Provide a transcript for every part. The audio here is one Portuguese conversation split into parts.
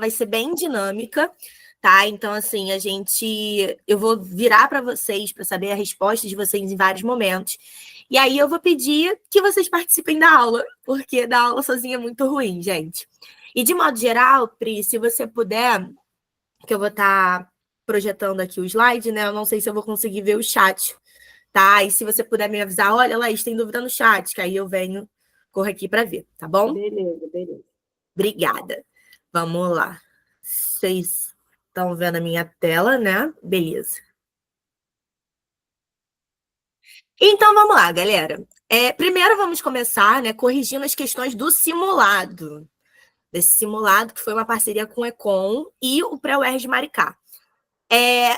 vai ser bem dinâmica, tá? Então, assim, eu vou virar para vocês para saber a resposta de vocês em vários momentos. E aí eu vou pedir que vocês participem da aula, porque dar aula sozinha é muito ruim, gente. E de modo geral, Pri, se você puder, que eu vou estar projetando aqui o slide, né? Eu não sei se eu vou conseguir ver o chat, tá? E se você puder me avisar, olha, Laís, tem dúvida no chat, que aí eu corro aqui para ver, tá bom? Beleza, beleza. Obrigada. Vamos lá. Vocês estão vendo a minha tela, né? Beleza. Então, vamos lá, galera. Primeiro, vamos começar, né, corrigindo as questões do simulado. Desse simulado, que foi uma parceria com o Econ e o Pré-UERJ de Maricá.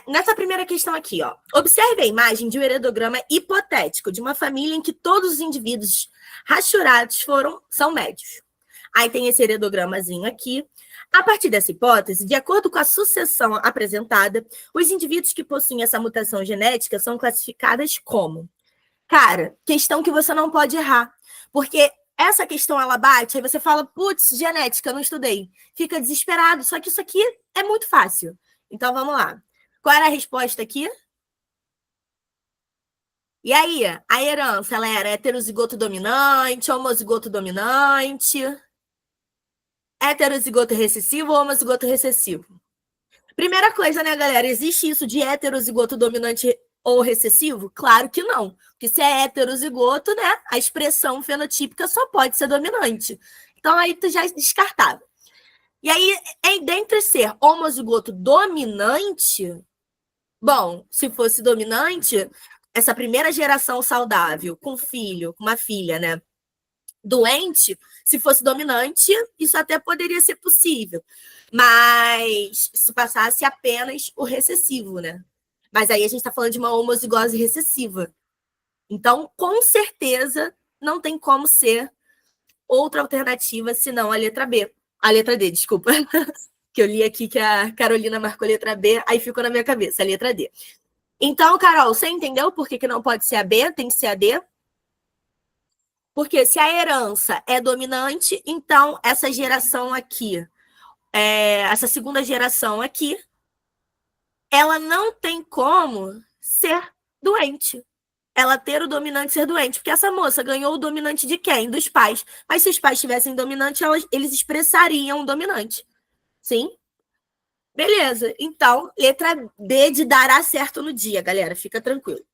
Nessa primeira questão aqui, ó. Observe a imagem de um heredograma hipotético de uma família em que todos os indivíduos rastreados são médios. Aí tem esse heredogramazinho aqui. A partir dessa hipótese, de acordo com a sucessão apresentada, os indivíduos que possuem essa mutação genética são classificadas como... Cara, questão que você não pode errar. Porque essa questão, ela bate, aí você fala, putz, genética, não estudei. Fica desesperado, só que isso aqui é muito fácil. Então, vamos lá. Qual era a resposta aqui? E aí, a herança, ela era heterozigoto dominante, homozigoto dominante, heterozigoto recessivo ou homozigoto recessivo? Primeira coisa, né, galera? Existe isso de heterozigoto dominante ou recessivo? Claro que não. Porque se é heterozigoto, né, a expressão fenotípica só pode ser dominante. Então, aí tu já descartava. E aí, dentre ser homozigoto dominante, bom, se fosse dominante, essa primeira geração saudável, com filho, com uma filha, né, doente, se fosse dominante, isso até poderia ser possível. Mas se passasse apenas o recessivo, né? Mas aí a gente está falando de uma homozigose recessiva. Então, com certeza, não tem como ser outra alternativa senão a letra B. A letra D, desculpa. Que eu li aqui que a Carolina marcou a letra B, aí ficou na minha cabeça, a letra D. Então, Carol, você entendeu por que não pode ser a B, tem que ser a D? Porque se a herança é dominante, então essa geração aqui, essa segunda geração aqui, ela não tem como ser doente. Ela ter o dominante e ser doente. Porque essa moça ganhou o dominante de quem? Dos pais. Mas se os pais tivessem dominante, eles expressariam o dominante. Sim? Beleza. Então, letra D de dará certo no dia, galera. Fica tranquilo.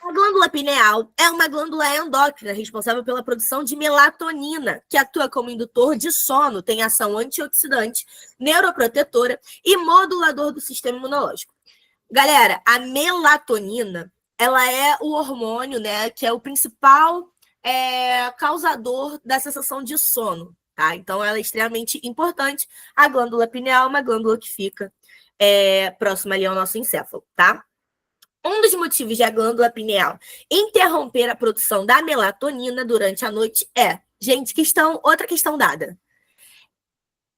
A glândula pineal é uma glândula endócrina responsável pela produção de melatonina, que atua como indutor de sono, tem ação antioxidante, neuroprotetora e modulador do sistema imunológico. Galera, a melatonina, ela é o hormônio, né, que é o principal causador da sensação de sono, tá? Então, ela é extremamente importante. A glândula pineal é uma glândula que fica próxima ali ao nosso encéfalo, tá? Um dos motivos de a glândula pineal interromper a produção da melatonina durante a noite é... Gente, outra questão dada.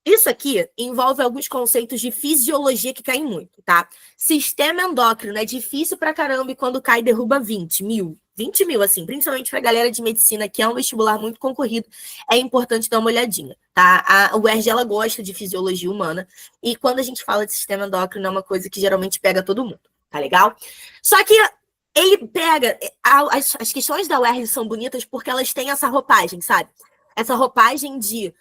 Isso aqui envolve alguns conceitos de fisiologia que caem muito, tá? Sistema endócrino é difícil pra caramba e quando cai derruba 20 mil. 20 mil, assim, principalmente pra galera de medicina, que é um vestibular muito concorrido, é importante dar uma olhadinha, tá? A UERJ, ela gosta de fisiologia humana e quando a gente fala de sistema endócrino é uma coisa que geralmente pega todo mundo, tá legal? Só que ele pega... As questões da UERJ são bonitas porque elas têm essa roupagem, sabe? Essa roupagem de...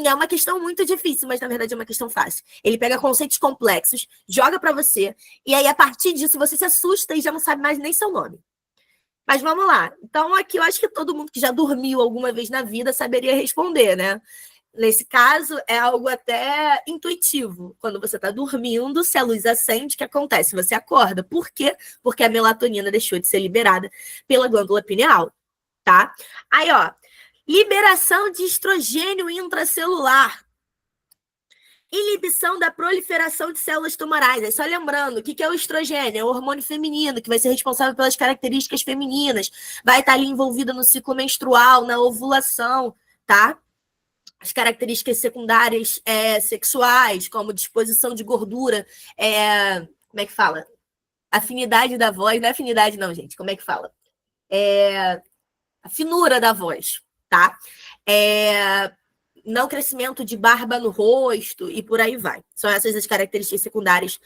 é uma questão muito difícil, mas na verdade é uma questão fácil. Ele pega conceitos complexos, joga para você, e aí a partir disso você se assusta e já não sabe mais nem seu nome. Mas vamos lá. Então aqui eu acho que todo mundo que já dormiu alguma vez na vida saberia responder, né? Nesse caso, é algo até intuitivo. Quando você está dormindo, se a luz acende, o que acontece? Você acorda. Por quê? Porque a melatonina deixou de ser liberada pela glândula pineal, tá? Aí, ó, liberação de estrogênio intracelular. Inibição da proliferação de células tumorais. Aí só lembrando, o que é o estrogênio? É o hormônio feminino, que vai ser responsável pelas características femininas. Vai estar ali envolvido no ciclo menstrual, na ovulação, tá? As características secundárias sexuais, como disposição de gordura, como é que fala? Afinidade da voz, não é afinidade não, gente, como é que fala? A finura da voz, tá? não crescimento de barba no rosto e por aí vai. São essas as características secundárias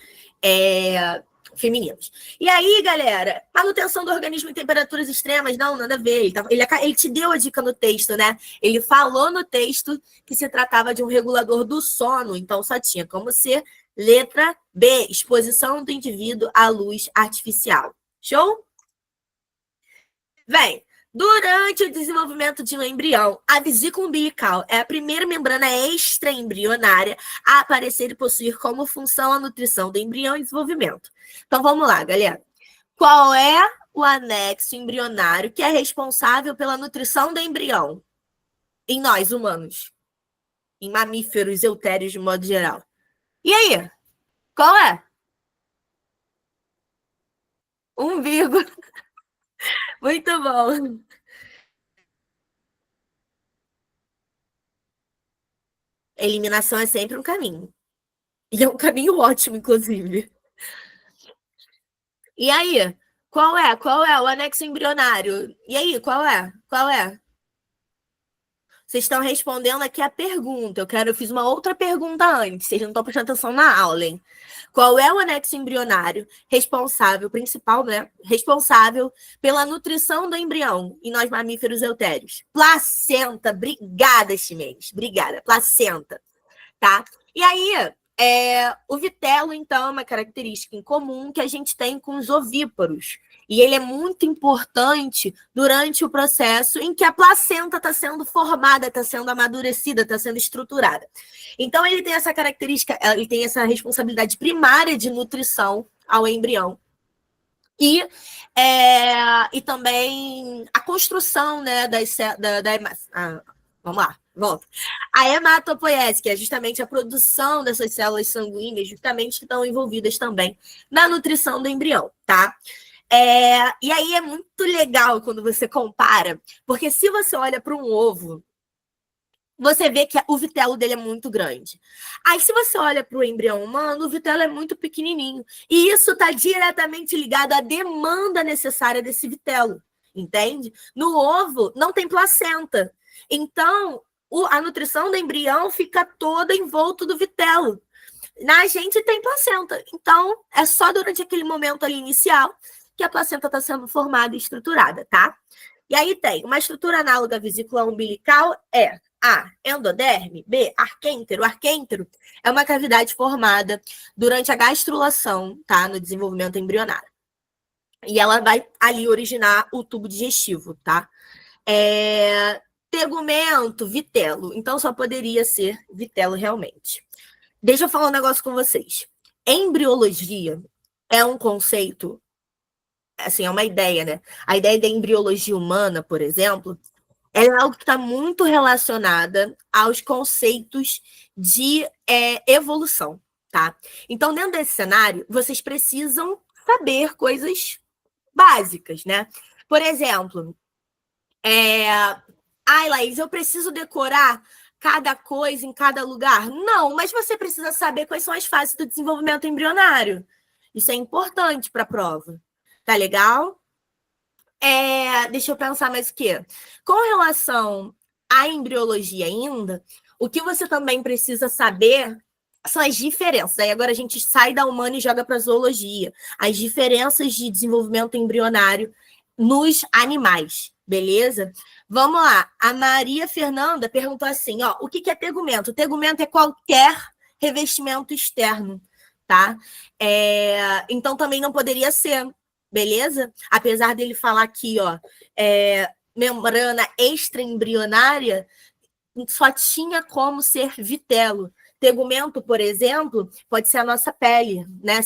femininas. E aí, galera, manutenção do organismo em temperaturas extremas, não, nada a ver. Ele te deu a dica no texto, né? Ele falou no texto que se tratava de um regulador do sono, então só tinha como ser letra B, exposição do indivíduo à luz artificial. Show? Vem. Durante o desenvolvimento de um embrião, a vesícula umbilical é a primeira membrana extraembrionária a aparecer e possuir como função a nutrição do embrião em desenvolvimento. Então, vamos lá, galera. Qual é o anexo embrionário que é responsável pela nutrição do embrião? Em nós, humanos. Em mamíferos, eutérios, de modo geral. E aí? Qual é? Umbigo. Muito bom. Eliminação é sempre um caminho. E é um caminho ótimo, inclusive. E aí? Qual é? Qual é o anexo embrionário? E aí, qual é? Qual é? Vocês estão respondendo aqui a pergunta. Eu fiz uma outra pergunta antes. Vocês não estão prestando atenção na aula, hein? Qual é o anexo embrionário responsável, principal, né? Responsável pela nutrição do embrião em nós mamíferos eutérios? Placenta. Obrigada, Ximenes. Obrigada. Placenta. Tá? E aí, o vitelo, então, é uma característica em comum que a gente tem com os ovíparos. E ele é muito importante durante o processo em que a placenta está sendo formada, está sendo amadurecida, está sendo estruturada. Então, ele tem essa característica, ele tem essa responsabilidade primária de nutrição ao embrião. E também a construção, né, vamos lá, volta. A hematopoiese, que é justamente a produção dessas células sanguíneas, justamente que estão envolvidas também na nutrição do embrião, tá? E aí é muito legal quando você compara, porque se você olha para um ovo, você vê que o vitelo dele é muito grande. Aí, se você olha para o embrião humano, o vitelo é muito pequenininho. E isso está diretamente ligado à demanda necessária desse vitelo, entende? No ovo, não tem placenta. Então, a nutrição do embrião fica toda em volta do vitelo. Na gente tem placenta. Então, é só durante aquele momento ali inicial que a placenta está sendo formada e estruturada, tá? E aí tem uma estrutura análoga à vesícula umbilical A, endoderme, B, arquêntero. Arquêntero é uma cavidade formada durante a gastrulação, tá? No desenvolvimento embrionário. E ela vai ali originar o tubo digestivo, tá? Tegumento, vitelo. Então, só poderia ser vitelo realmente. Deixa eu falar um negócio com vocês. Embriologia é um conceito, assim, é uma ideia, né? A ideia da embriologia humana, por exemplo, é algo que está muito relacionada aos conceitos de evolução, tá? Então, dentro desse cenário, vocês precisam saber coisas básicas, né? Por exemplo, Laís, eu preciso decorar cada coisa em cada lugar? Não, mas você precisa saber quais são as fases do desenvolvimento embrionário. Isso é importante para a prova. Tá legal? Deixa eu pensar mais o quê? Com relação à embriologia ainda, o que você também precisa saber são as diferenças. Aí agora a gente sai da humana e joga para a zoologia. As diferenças de desenvolvimento embrionário nos animais, beleza? Vamos lá. A Maria Fernanda perguntou assim, ó, o que é tegumento? Tegumento é qualquer revestimento externo, tá? Então também não poderia ser, beleza? Apesar dele falar aqui, ó, membrana extraembrionária, só tinha como ser vitelo. Tegumento, por exemplo, pode ser a nossa pele, né?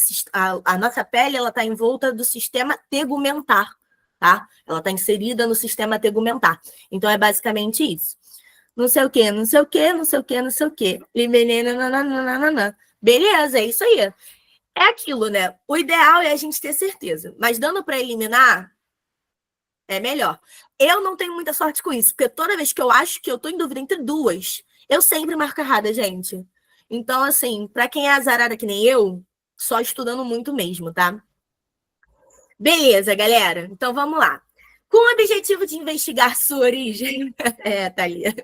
A nossa pele, ela está envolta do sistema tegumentar, tá? Ela está inserida no sistema tegumentar. Então, é basicamente isso. Não sei o quê, não sei o quê, não sei o quê, não sei o quê. Beleza, é isso aí. É aquilo, né? O ideal é a gente ter certeza. Mas dando para eliminar, é melhor. Eu não tenho muita sorte com isso, porque toda vez que eu acho que eu tô em dúvida entre duas, eu sempre marco errada, gente. Então, assim, para quem é azarada que nem eu, só estudando muito mesmo, tá? Beleza, galera. Então, vamos lá. Com o objetivo de investigar sua origem... Thalia.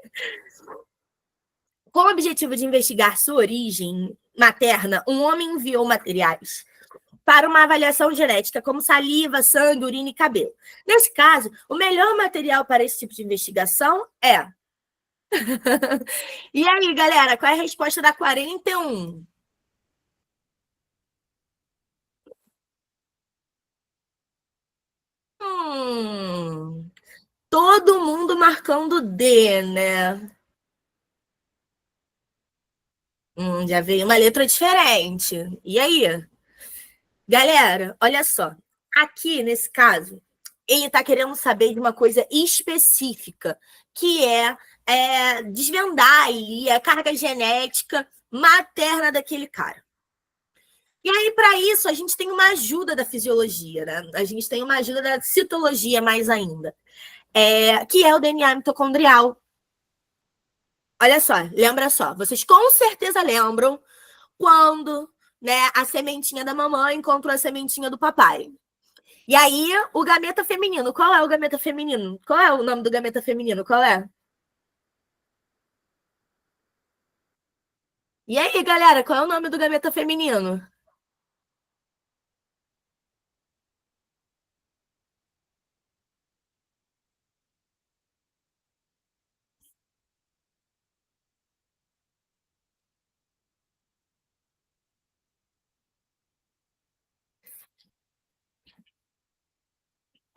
Com o objetivo de investigar sua origem materna, um homem enviou materiais para uma avaliação genética, como saliva, sangue, urina e cabelo. Nesse caso, o melhor material para esse tipo de investigação é. E aí, galera, qual é a resposta da 41? Todo mundo marcando D, né? Já veio uma letra diferente. E aí? Galera, olha só. Aqui, nesse caso, ele está querendo saber de uma coisa específica, que é desvendar ali a carga genética materna daquele cara. E aí, para isso, a gente tem uma ajuda da fisiologia, né? A gente tem uma ajuda da citologia mais ainda, que é o DNA mitocondrial. Olha só, lembra só, vocês com certeza lembram quando, né, a sementinha da mamãe encontrou a sementinha do papai. E aí, o gameta feminino. Qual é o gameta feminino? Qual é o nome do gameta feminino? Qual é? E aí, galera, qual é o nome do gameta feminino?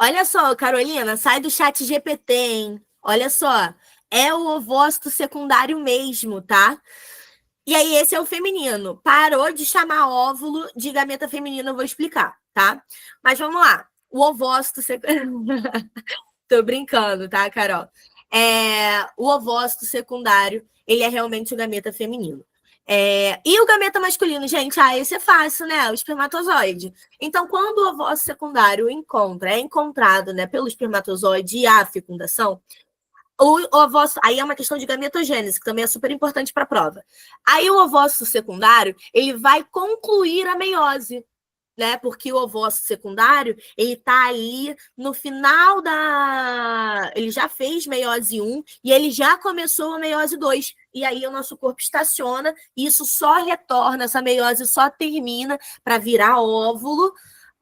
Olha só, Carolina, sai do chat GPT, hein? Olha só, é o ovócito secundário mesmo, tá? E aí, esse é o feminino. Parou de chamar óvulo de gameta feminino, eu vou explicar, tá? Mas vamos lá. O ovócito secundário. Tô brincando, tá, Carol? O ovócito secundário, ele é realmente o gameta feminino. E o gameta masculino, gente, esse é fácil, né? O espermatozoide. Então, quando o ovócito secundário é encontrado, né, pelo espermatozoide e a fecundação, o ovócito, aí é uma questão de gametogênese, que também é super importante para a prova. Aí o ovócito secundário, ele vai concluir a meiose, né? Porque o ovócito secundário, ele tá ali no final da. Ele já fez meiose 1 e ele já começou a meiose 2. E aí o nosso corpo estaciona e isso só retorna, essa meiose só termina para virar óvulo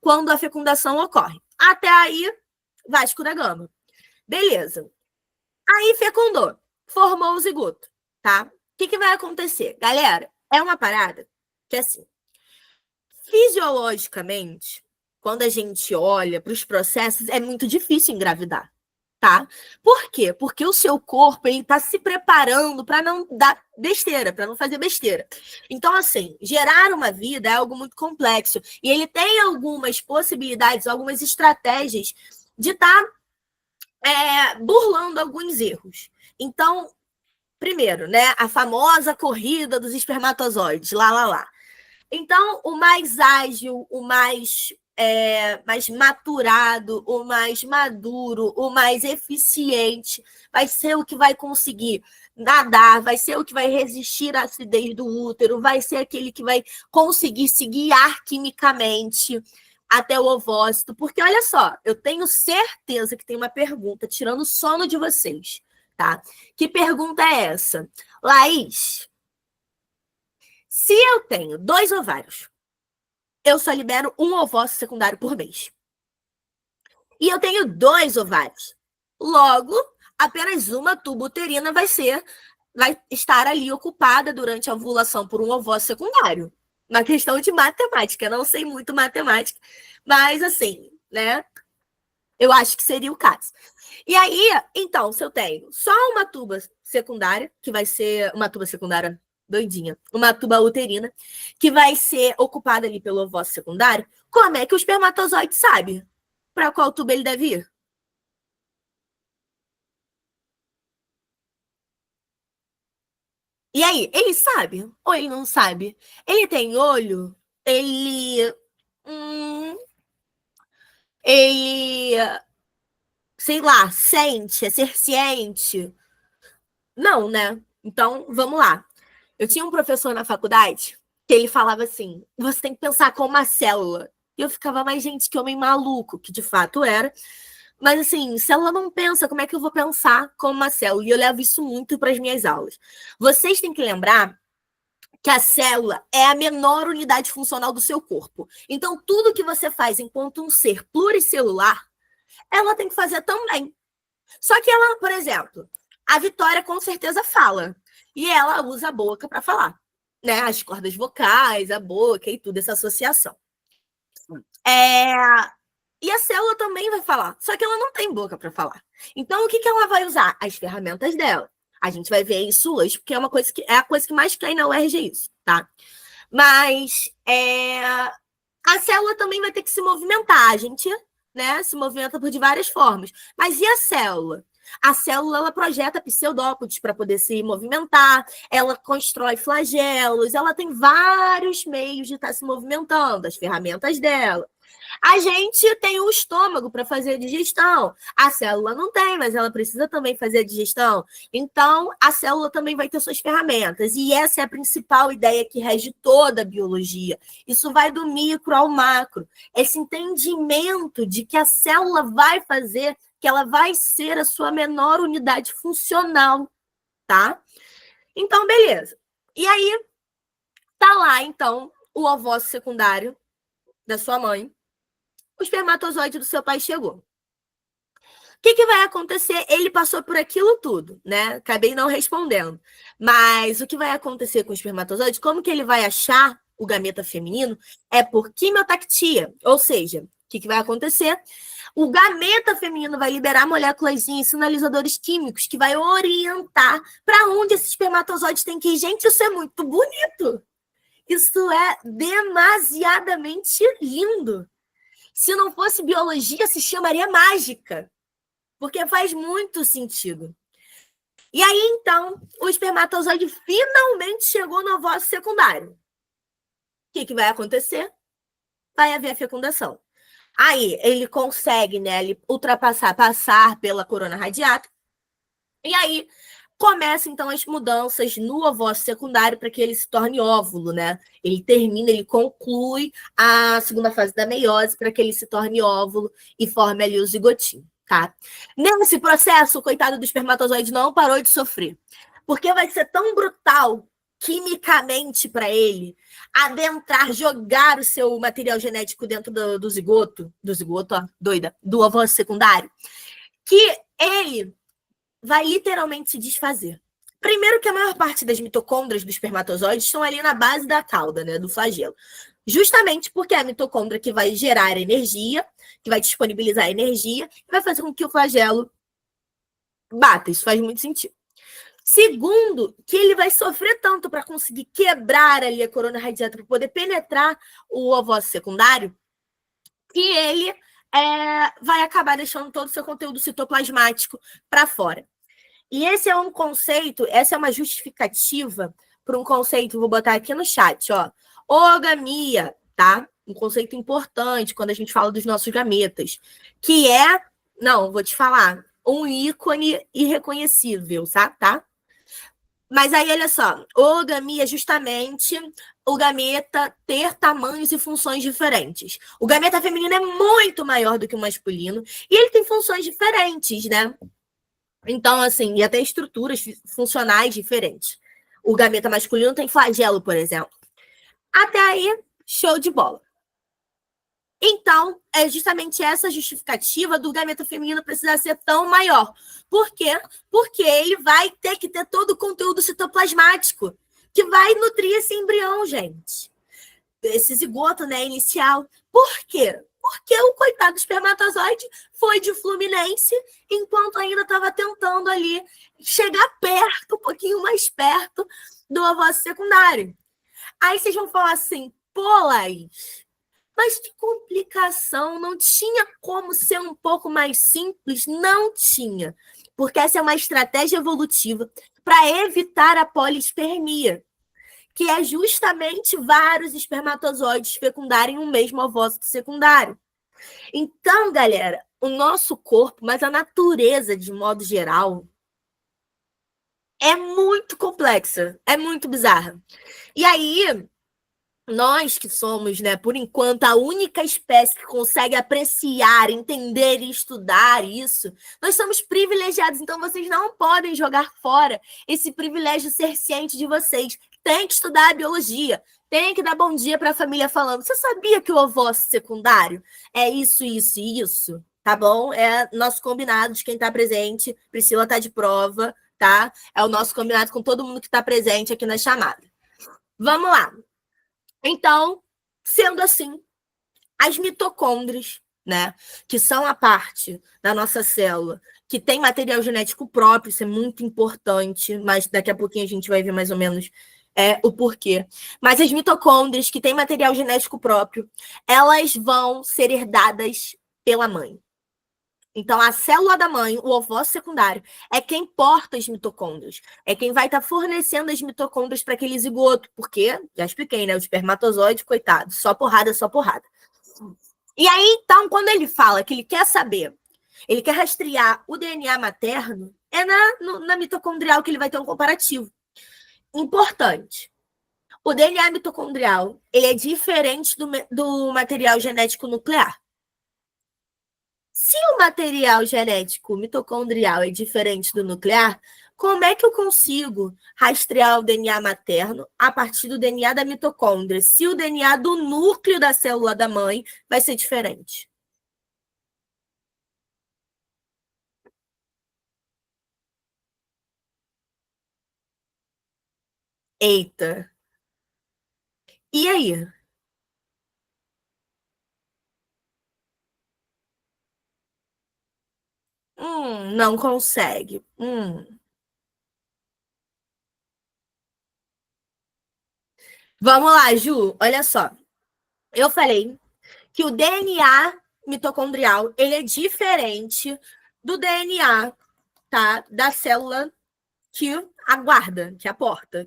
quando a fecundação ocorre. Até aí, Vasco da Gama. Beleza. Aí fecundou, formou o zigoto, tá? O que vai acontecer? Galera, é uma parada que assim, fisiologicamente, quando a gente olha para os processos, é muito difícil engravidar, tá? Por quê? Porque o seu corpo ele está se preparando para não dar besteira, para não fazer besteira. Então, assim, gerar uma vida é algo muito complexo e ele tem algumas possibilidades, algumas estratégias de estar burlando alguns erros. Então, primeiro, né, a famosa corrida dos espermatozoides, lá, lá, lá. Então, o mais ágil, o mais maturado, o mais maduro, o mais eficiente, vai ser o que vai conseguir nadar, vai ser o que vai resistir à acidez do útero, vai ser aquele que vai conseguir se guiar quimicamente até o ovócito. Porque, olha só, eu tenho certeza que tem uma pergunta tirando o sono de vocês, tá? Que pergunta é essa? Laís, se eu tenho 2 ovários, eu só libero um ovócito secundário por mês. E eu tenho 2 ovários. Logo, apenas uma tuba uterina vai estar ali ocupada durante a ovulação por um ovócito secundário. Uma questão de matemática. Eu não sei muito matemática, mas assim, né? Eu acho que seria o caso. E aí, então, se eu tenho só uma tuba secundária, que vai ser uma tuba secundária doidinha, uma tuba uterina, que vai ser ocupada ali pelo ovócito secundário, como é que o espermatozoide sabe para qual tuba ele deve ir? E aí, ele sabe ou ele não sabe? Ele tem olho? Ele. Hum, ele. Sei lá, sente, é ser ciente? Não, né? Então, vamos lá. Eu tinha um professor na faculdade que ele falava assim: você tem que pensar como uma célula. E eu ficava, mas gente, que homem maluco, que de fato era. Mas, assim, célula não pensa, como é que eu vou pensar como uma célula? E eu levo isso muito para as minhas aulas. Vocês têm que lembrar que a célula é a menor unidade funcional do seu corpo. Então, tudo que você faz enquanto um ser pluricelular, ela tem que fazer também. Só que ela, por exemplo, a Vitória com certeza fala. E ela usa a boca para falar. Né? As cordas vocais, a boca e tudo, essa associação. E a célula também vai falar, só que ela não tem boca para falar. Então, o que ela vai usar? As ferramentas dela. A gente vai ver isso hoje, porque é uma coisa que é a coisa que mais cai na UERJ, isso, tá? Mas a célula também vai ter que se movimentar. A gente, né, se movimenta por de várias formas. Mas e a célula? A célula ela projeta pseudópodes para poder se movimentar, ela constrói flagelos, ela tem vários meios de estar se movimentando, as ferramentas dela. A gente tem o estômago para fazer a digestão. A célula não tem, mas ela precisa também fazer a digestão. Então, a célula também vai ter suas ferramentas. E essa é a principal ideia que rege toda a biologia. Isso vai do micro ao macro. Esse entendimento de que a célula vai fazer, que ela vai ser a sua menor unidade funcional, tá? Então, beleza. E aí, tá lá, então, o ovócito secundário da sua mãe. O espermatozoide do seu pai chegou. O que vai acontecer? Ele passou por aquilo tudo, né? Acabei não respondendo. Mas o que vai acontecer com o espermatozoide, como que ele vai achar o gameta feminino, é por quimiotactia. Ou seja, o que vai acontecer? O gameta feminino vai liberar moléculas e sinalizadores químicos que vai orientar para onde esse espermatozoide tem que ir. Gente, isso é muito bonito. Isso é demasiadamente lindo. Se não fosse biologia, se chamaria mágica, porque faz muito sentido. E aí, então, o espermatozoide finalmente chegou no ovócito secundário. O que vai acontecer? Vai haver a fecundação. Aí, ele consegue, né, ele passar pela corona radiata, e aí começam, então, as mudanças no ovócito secundário para que ele se torne óvulo, né? Ele conclui a segunda fase da meiose para que ele se torne óvulo e forme ali o zigotinho, tá? Nesse processo, o coitado do espermatozoide não parou de sofrer, porque vai ser tão brutal quimicamente para ele adentrar, jogar o seu material genético dentro do zigoto, ó, doida, do ovócito secundário, que ele vai literalmente se desfazer. Primeiro que a maior parte das mitocôndrias do espermatozoide estão ali na base da cauda, né, do flagelo. Justamente porque é a mitocôndria que vai gerar energia, que vai disponibilizar energia, e vai fazer com que o flagelo bata. Isso faz muito sentido. Segundo, que ele vai sofrer tanto para conseguir quebrar ali a corona radiata para poder penetrar o ovócito secundário, que ele vai acabar deixando todo o seu conteúdo citoplasmático para fora. E esse é um conceito, essa é uma justificativa para um conceito, vou botar aqui no chat, ó. Ogamia, tá? Um conceito importante quando a gente fala dos nossos gametas, que é, não, vou te falar, um ícone irreconhecível, tá? Mas aí, olha só, ogamia é justamente o gameta ter tamanhos e funções diferentes. O gameta feminino é muito maior do que o masculino e ele tem funções diferentes, né? Então, assim, e até estruturas funcionais diferentes. O gameta masculino tem flagelo, por exemplo. Até aí, show de bola. Então, é justamente essa justificativa do gameta feminino precisar ser tão maior. Por quê? Porque ele vai ter que ter todo o conteúdo citoplasmático que vai nutrir esse embrião, gente. Esse zigoto, né, inicial. Por quê? Porque o coitado do espermatozoide foi de Fluminense, enquanto ainda estava tentando ali chegar perto, um pouquinho mais perto do ovócito secundário. Aí vocês vão falar assim, pô, Laís, mas que complicação, não tinha como ser um pouco mais simples? Não tinha, porque essa é uma estratégia evolutiva para evitar a polispermia, que é justamente vários espermatozoides fecundarem um mesmo ovócito secundário. Então, galera, o nosso corpo, mas a natureza de modo geral, é muito complexa, é muito bizarra. E aí, nós que somos, né, por enquanto, a única espécie que consegue apreciar, entender e estudar isso, nós somos privilegiados. Então, vocês não podem jogar fora esse privilégio ser ciente de vocês. Tem que estudar a biologia. Tem que dar bom dia para a família falando. Você sabia que o ovócito secundário é isso, isso e isso? Tá bom? É nosso combinado de quem está presente. Priscila está de prova, tá? É o nosso combinado com todo mundo que está presente aqui na chamada. Vamos lá. Então, sendo assim, as mitocôndrias, né, que são a parte da nossa célula que tem material genético próprio, isso é muito importante, mas daqui a pouquinho a gente vai ver mais ou menos o porquê. Mas as mitocôndrias que têm material genético próprio, elas vão ser herdadas pela mãe. Então, a célula da mãe, o ovócito secundário, é quem porta as mitocôndrias. É quem vai estar fornecendo as mitocôndrias para aquele zigoto. Porque, já expliquei, né? O espermatozoide, coitado, só porrada, só porrada. E aí, então, quando ele fala que ele quer saber, ele quer rastrear o DNA materno, é na mitocondrial que ele vai ter um comparativo. Importante. O DNA mitocondrial, ele é diferente do material genético nuclear. Se o material genético mitocondrial é diferente do nuclear, como é que eu consigo rastrear o DNA materno a partir do DNA da mitocôndria, se o DNA do núcleo da célula da mãe vai ser diferente? Eita. E aí? Não consegue. Vamos lá, Ju. Olha só. Eu falei que o DNA mitocondrial ele é diferente do DNA, tá, da célula que aguarda,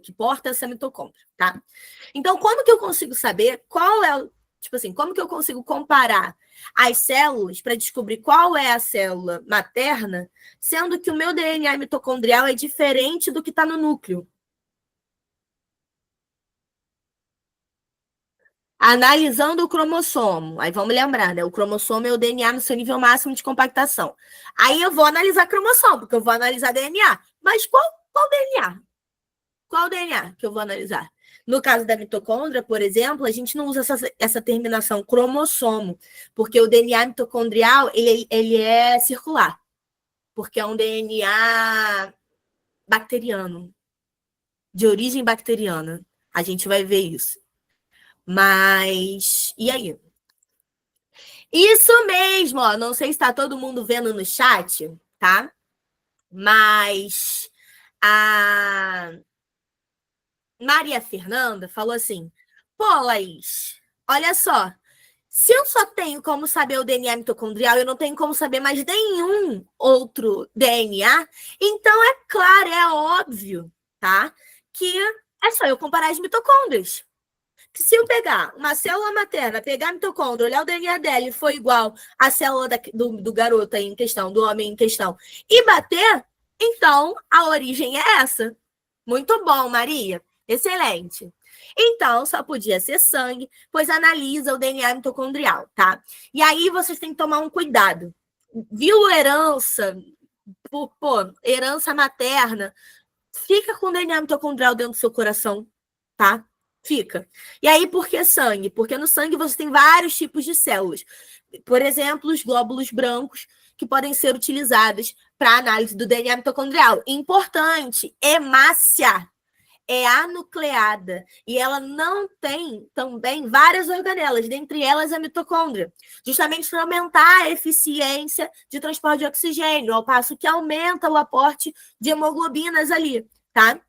que porta essa mitocôndria, tá? Então, como que eu consigo saber qual é, tipo assim, como que eu consigo comparar as células para descobrir qual é a célula materna, sendo que o meu DNA mitocondrial é diferente do que está no núcleo? Analisando o cromossomo. Aí vamos lembrar, né? O cromossomo é o DNA no seu nível máximo de compactação. Aí eu vou analisar cromossomo, porque eu vou analisar DNA. Mas qual DNA? Qual DNA que eu vou analisar? No caso da mitocôndria, por exemplo, a gente não usa essa terminação cromossomo, porque o DNA mitocondrial ele é circular, porque é um DNA bacteriano, de origem bacteriana. A gente vai ver isso. Mas, e aí? Isso mesmo, ó. Não sei se está todo mundo vendo no chat, tá? Mas a Maria Fernanda falou assim: pô, Laís, olha só. Se eu só tenho como saber o DNA mitocondrial, eu não tenho como saber mais nenhum outro DNA, então é claro, é óbvio, tá? Que é só eu comparar as mitocôndrias. Se eu pegar uma célula materna, pegar a mitocôndria, olhar o DNA dela e for igual à célula do garoto aí em questão, do homem em questão, e bater, então a origem é essa. Muito bom, Maria. Excelente. Então, só podia ser sangue, pois analisa o DNA mitocondrial, tá? E aí vocês têm que tomar um cuidado. Viu herança, herança materna, fica com o DNA mitocondrial dentro do seu coração, tá? Fica. E aí, por que sangue? Porque no sangue você tem vários tipos de células. Por exemplo, os glóbulos brancos, que podem ser utilizados para análise do DNA mitocondrial. Importante, hemácia é anucleada e ela não tem também várias organelas, dentre elas a mitocôndria, justamente para aumentar a eficiência de transporte de oxigênio, ao passo que aumenta o aporte de hemoglobinas ali, tá?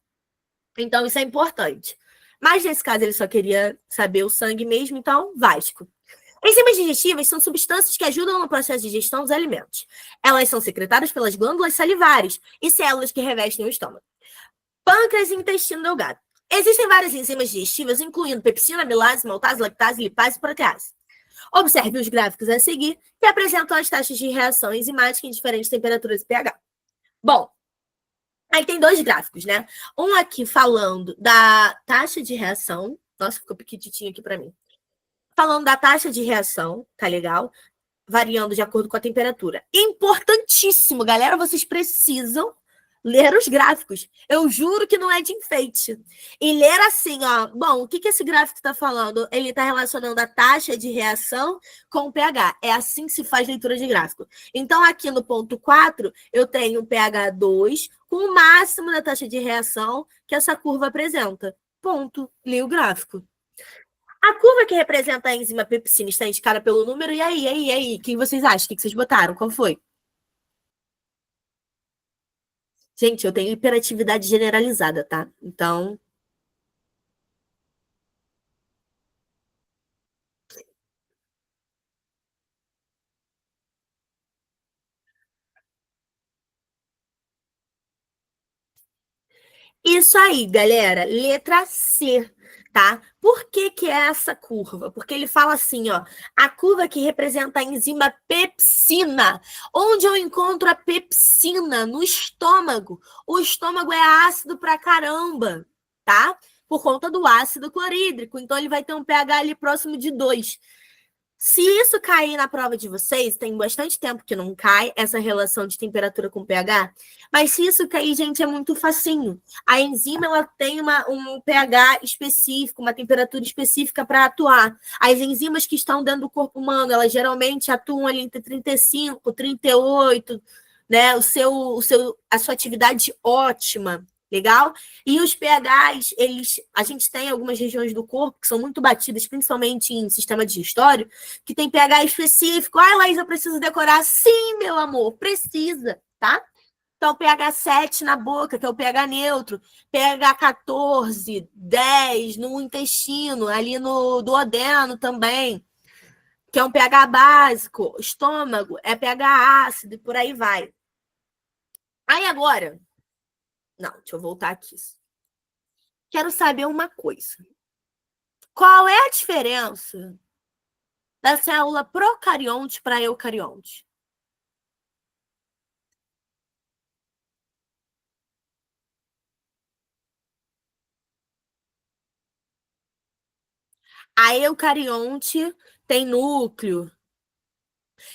Então, isso é importante. Mas, nesse caso, ele só queria saber o sangue mesmo, então, Vasco. Enzimas digestivas são substâncias que ajudam no processo de digestão dos alimentos. Elas são secretadas pelas glândulas salivares e células que revestem o estômago. Pâncreas e intestino delgado. Existem várias enzimas digestivas, incluindo pepsina, amilase, maltase, lactase, lipase e protease. Observe os gráficos a seguir, que apresentam as taxas de reação enzimática em diferentes temperaturas e pH. Bom, aí tem dois gráficos, né? Um aqui falando da taxa de reação Nossa, ficou pequititinho aqui para mim. Falando da taxa de reação, tá legal? Variando de acordo com a temperatura. Importantíssimo, galera, vocês precisam ler os gráficos. Eu juro que não é de enfeite. E ler assim, ó. Bom, o que esse gráfico está falando? Ele está relacionando a taxa de reação com o pH. É assim que se faz leitura de gráfico. Então, aqui no ponto 4, eu tenho um pH 2 com o máximo da taxa de reação que essa curva apresenta. Ponto. Li o gráfico. A curva que representa a enzima pepsina está indicada pelo número. E aí? O que vocês acham? O que vocês botaram? Qual foi? Gente, eu tenho hiperatividade generalizada, tá? Então, isso aí, galera. Letra C, tá? Por que é essa curva? Porque ele fala assim, ó, a curva que representa a enzima pepsina. Onde eu encontro a pepsina? No estômago. O estômago é ácido pra caramba, tá? Por conta do ácido clorídrico. Então, ele vai ter um pH ali próximo de 2. Se isso cair na prova de vocês, tem bastante tempo que não cai essa relação de temperatura com pH, mas se isso cair, gente, é muito facinho. A enzima ela tem um pH específico, uma temperatura específica para atuar. As enzimas que estão dentro do corpo humano, elas geralmente atuam ali entre 35, 38, né? A sua atividade ótima. Legal? E os pHs, a gente tem algumas regiões do corpo que são muito batidas, principalmente em sistema digestório, que tem pH específico. Ah, Laís, eu preciso decorar. Sim, meu amor, precisa, tá? Então, pH 7 na boca, que é o pH neutro, pH 14, 10 no intestino, ali no duodeno também, que é um pH básico. Estômago é pH ácido e por aí vai. Aí agora, não, deixa eu voltar aqui. Quero saber uma coisa. Qual é a diferença da célula procarionte para eucarionte? A eucarionte tem núcleo.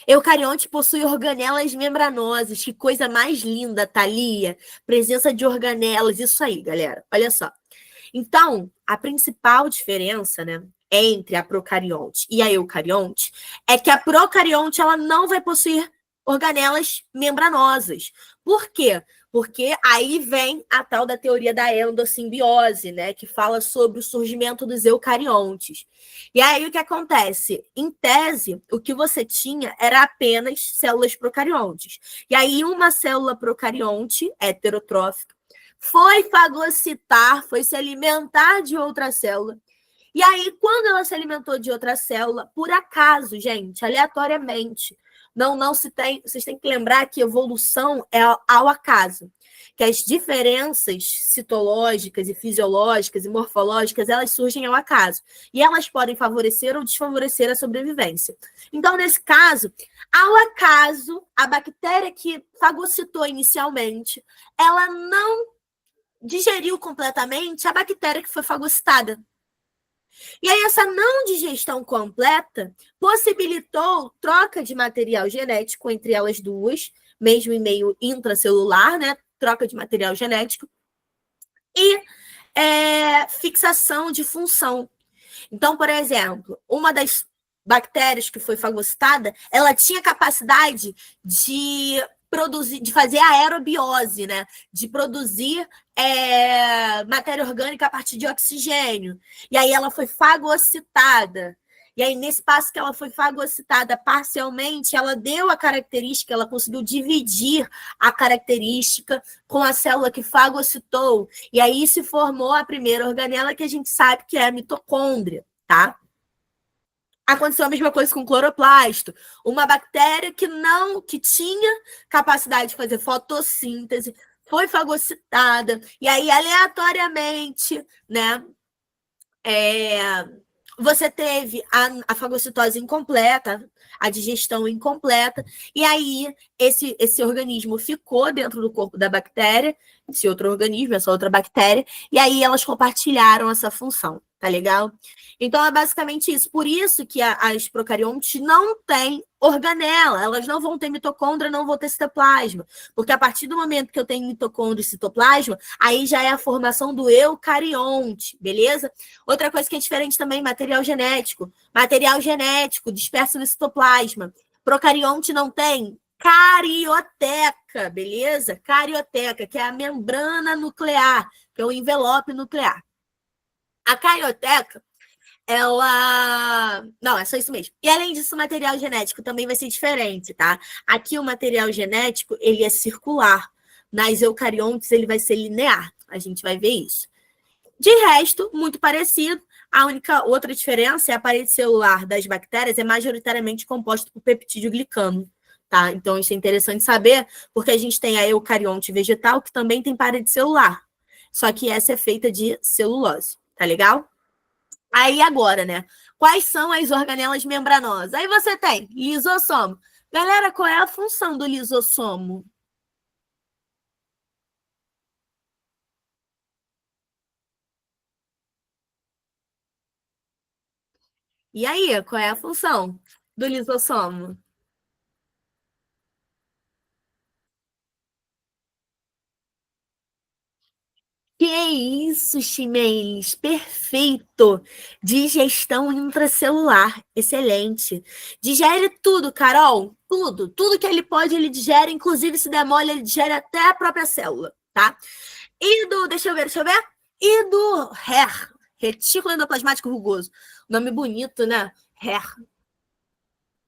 Eucarionte possui organelas membranosas. Que coisa mais linda, Thalia. Presença de organelas. Isso aí, galera. Olha só. Então, a principal diferença, né, entre a procarionte e a eucarionte é que a procarionte ela não vai possuir organelas membranosas. Por quê? Porque aí vem a tal da teoria da endossimbiose, né, que fala sobre o surgimento dos eucariontes. E aí o que acontece? Em tese, o que você tinha era apenas células procariontes. E aí uma célula procarionte heterotrófica foi fagocitar, foi se alimentar de outra célula. E aí, quando ela se alimentou de outra célula, por acaso, gente, aleatoriamente, não se tem, vocês têm que lembrar que evolução é ao acaso, que as diferenças citológicas e fisiológicas e morfológicas, elas surgem ao acaso, e elas podem favorecer ou desfavorecer a sobrevivência. Então, nesse caso, ao acaso, a bactéria que fagocitou inicialmente, ela não digeriu completamente a bactéria que foi fagocitada. E aí, essa não digestão completa possibilitou troca de material genético entre elas duas, mesmo em meio intracelular, né? Troca de material genético, e fixação de função. Então, por exemplo, uma das bactérias que foi fagocitada, ela tinha capacidade de produzir, de fazer aerobiose, né? De produzir matéria orgânica a partir de oxigênio. E aí ela foi fagocitada. E aí, nesse passo que ela foi fagocitada parcialmente, ela deu a característica, ela conseguiu dividir a característica com a célula que fagocitou. E aí se formou a primeira organela que a gente sabe que é a mitocôndria, tá? Aconteceu a mesma coisa com o cloroplasto. Uma bactéria que tinha capacidade de fazer fotossíntese, foi fagocitada, e aí, aleatoriamente, né? Você teve a fagocitose incompleta, a digestão incompleta, e aí esse organismo ficou dentro do corpo da bactéria, esse outro organismo, essa outra bactéria, e aí elas compartilharam essa função. Tá legal? Então é basicamente isso. Por isso que as procariontes não têm organela, elas não vão ter mitocôndria, não vão ter citoplasma. Porque a partir do momento que eu tenho mitocôndria e citoplasma, aí já é a formação do eucarionte, beleza? Outra coisa que é diferente também, material genético. Material genético disperso no citoplasma. Procarionte não tem carioteca, beleza? Carioteca, que é a membrana nuclear, que é o envelope nuclear. A carioteca, ela. Não, é só isso mesmo. E além disso, o material genético também vai ser diferente, tá? Aqui o material genético, ele é circular. Nas eucariontes, ele vai ser linear. A gente vai ver isso. De resto, muito parecido. A única outra diferença é a parede celular das bactérias é majoritariamente composta por peptídeo glicano, tá? Então, isso é interessante saber, porque a gente tem a eucarionte vegetal, que também tem parede celular. Só que essa é feita de celulose, tá legal? Aí agora, né? Quais são as organelas membranosas? Aí você tem lisossomo. Galera, qual é a função do lisossomo? E aí, qual é a função do lisossomo? Que isso, Ximenes? Perfeito! Digestão intracelular, excelente. Digere tudo, Carol, tudo. Tudo que ele pode, ele digere, inclusive se der mole, ele digere até a própria célula, tá? E do, deixa eu ver. E do HER, retículo endoplasmático rugoso. Nome bonito, né? HER.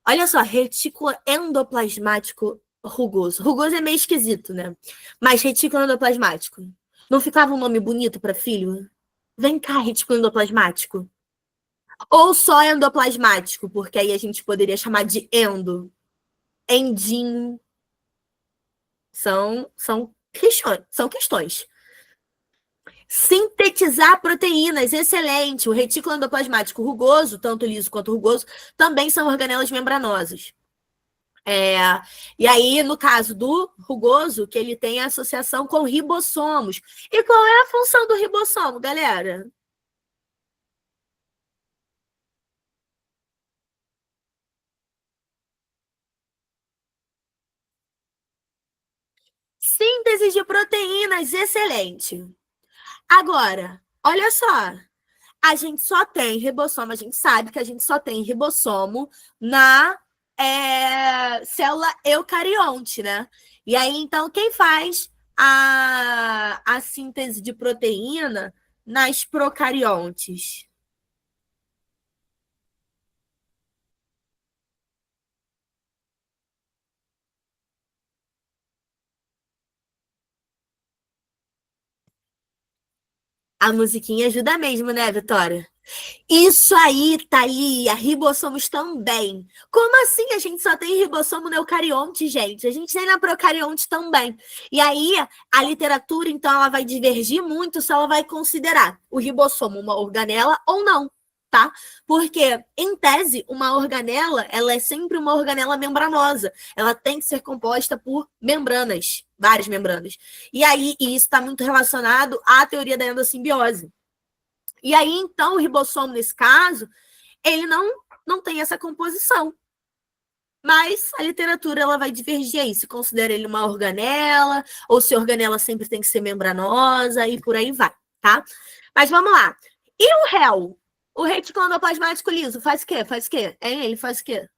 Olha só, retículo endoplasmático rugoso. Rugoso é meio esquisito, né? Mas retículo endoplasmático. Não ficava um nome bonito para filho? Vem cá, retículo endoplasmático. Ou só endoplasmático, porque aí a gente poderia chamar de endo. Endin. São questões. São questões. Sintetizar proteínas, excelente. O retículo endoplasmático rugoso, tanto liso quanto rugoso, também são organelas membranosas. É, e aí, no caso do rugoso, que ele tem a associação com ribossomos. E qual é a função do ribossomo, galera? Síntese de proteínas, excelente. Agora, olha só. A gente só tem ribossomo, a gente sabe que a gente só tem ribossomo na célula eucarionte, né? E aí, então, quem faz a síntese de proteína nas procariontes? A musiquinha ajuda mesmo, né, Vitória? Isso aí, Thalia, ribossomos também. Como assim a gente só tem ribossomo no eucarionte, gente? A gente tem na procarionte também. E aí, a literatura, então, ela vai divergir muito se ela vai considerar o ribossomo uma organela ou não, tá? Porque, em tese, uma organela, ela é sempre uma organela membranosa. Ela tem que ser composta por membranas, várias membranas. E aí, e isso está muito relacionado à teoria da endossimbiose. E aí, então, o ribossomo, nesse caso, ele não tem essa composição. Mas a literatura ela vai divergir aí, se considera ele uma organela, ou se a organela sempre tem que ser membranosa, e por aí vai, tá? Mas vamos lá. E o réu? O retículo endoplasmático liso faz o quê? Faz o quê? Hein? Ele faz o quê?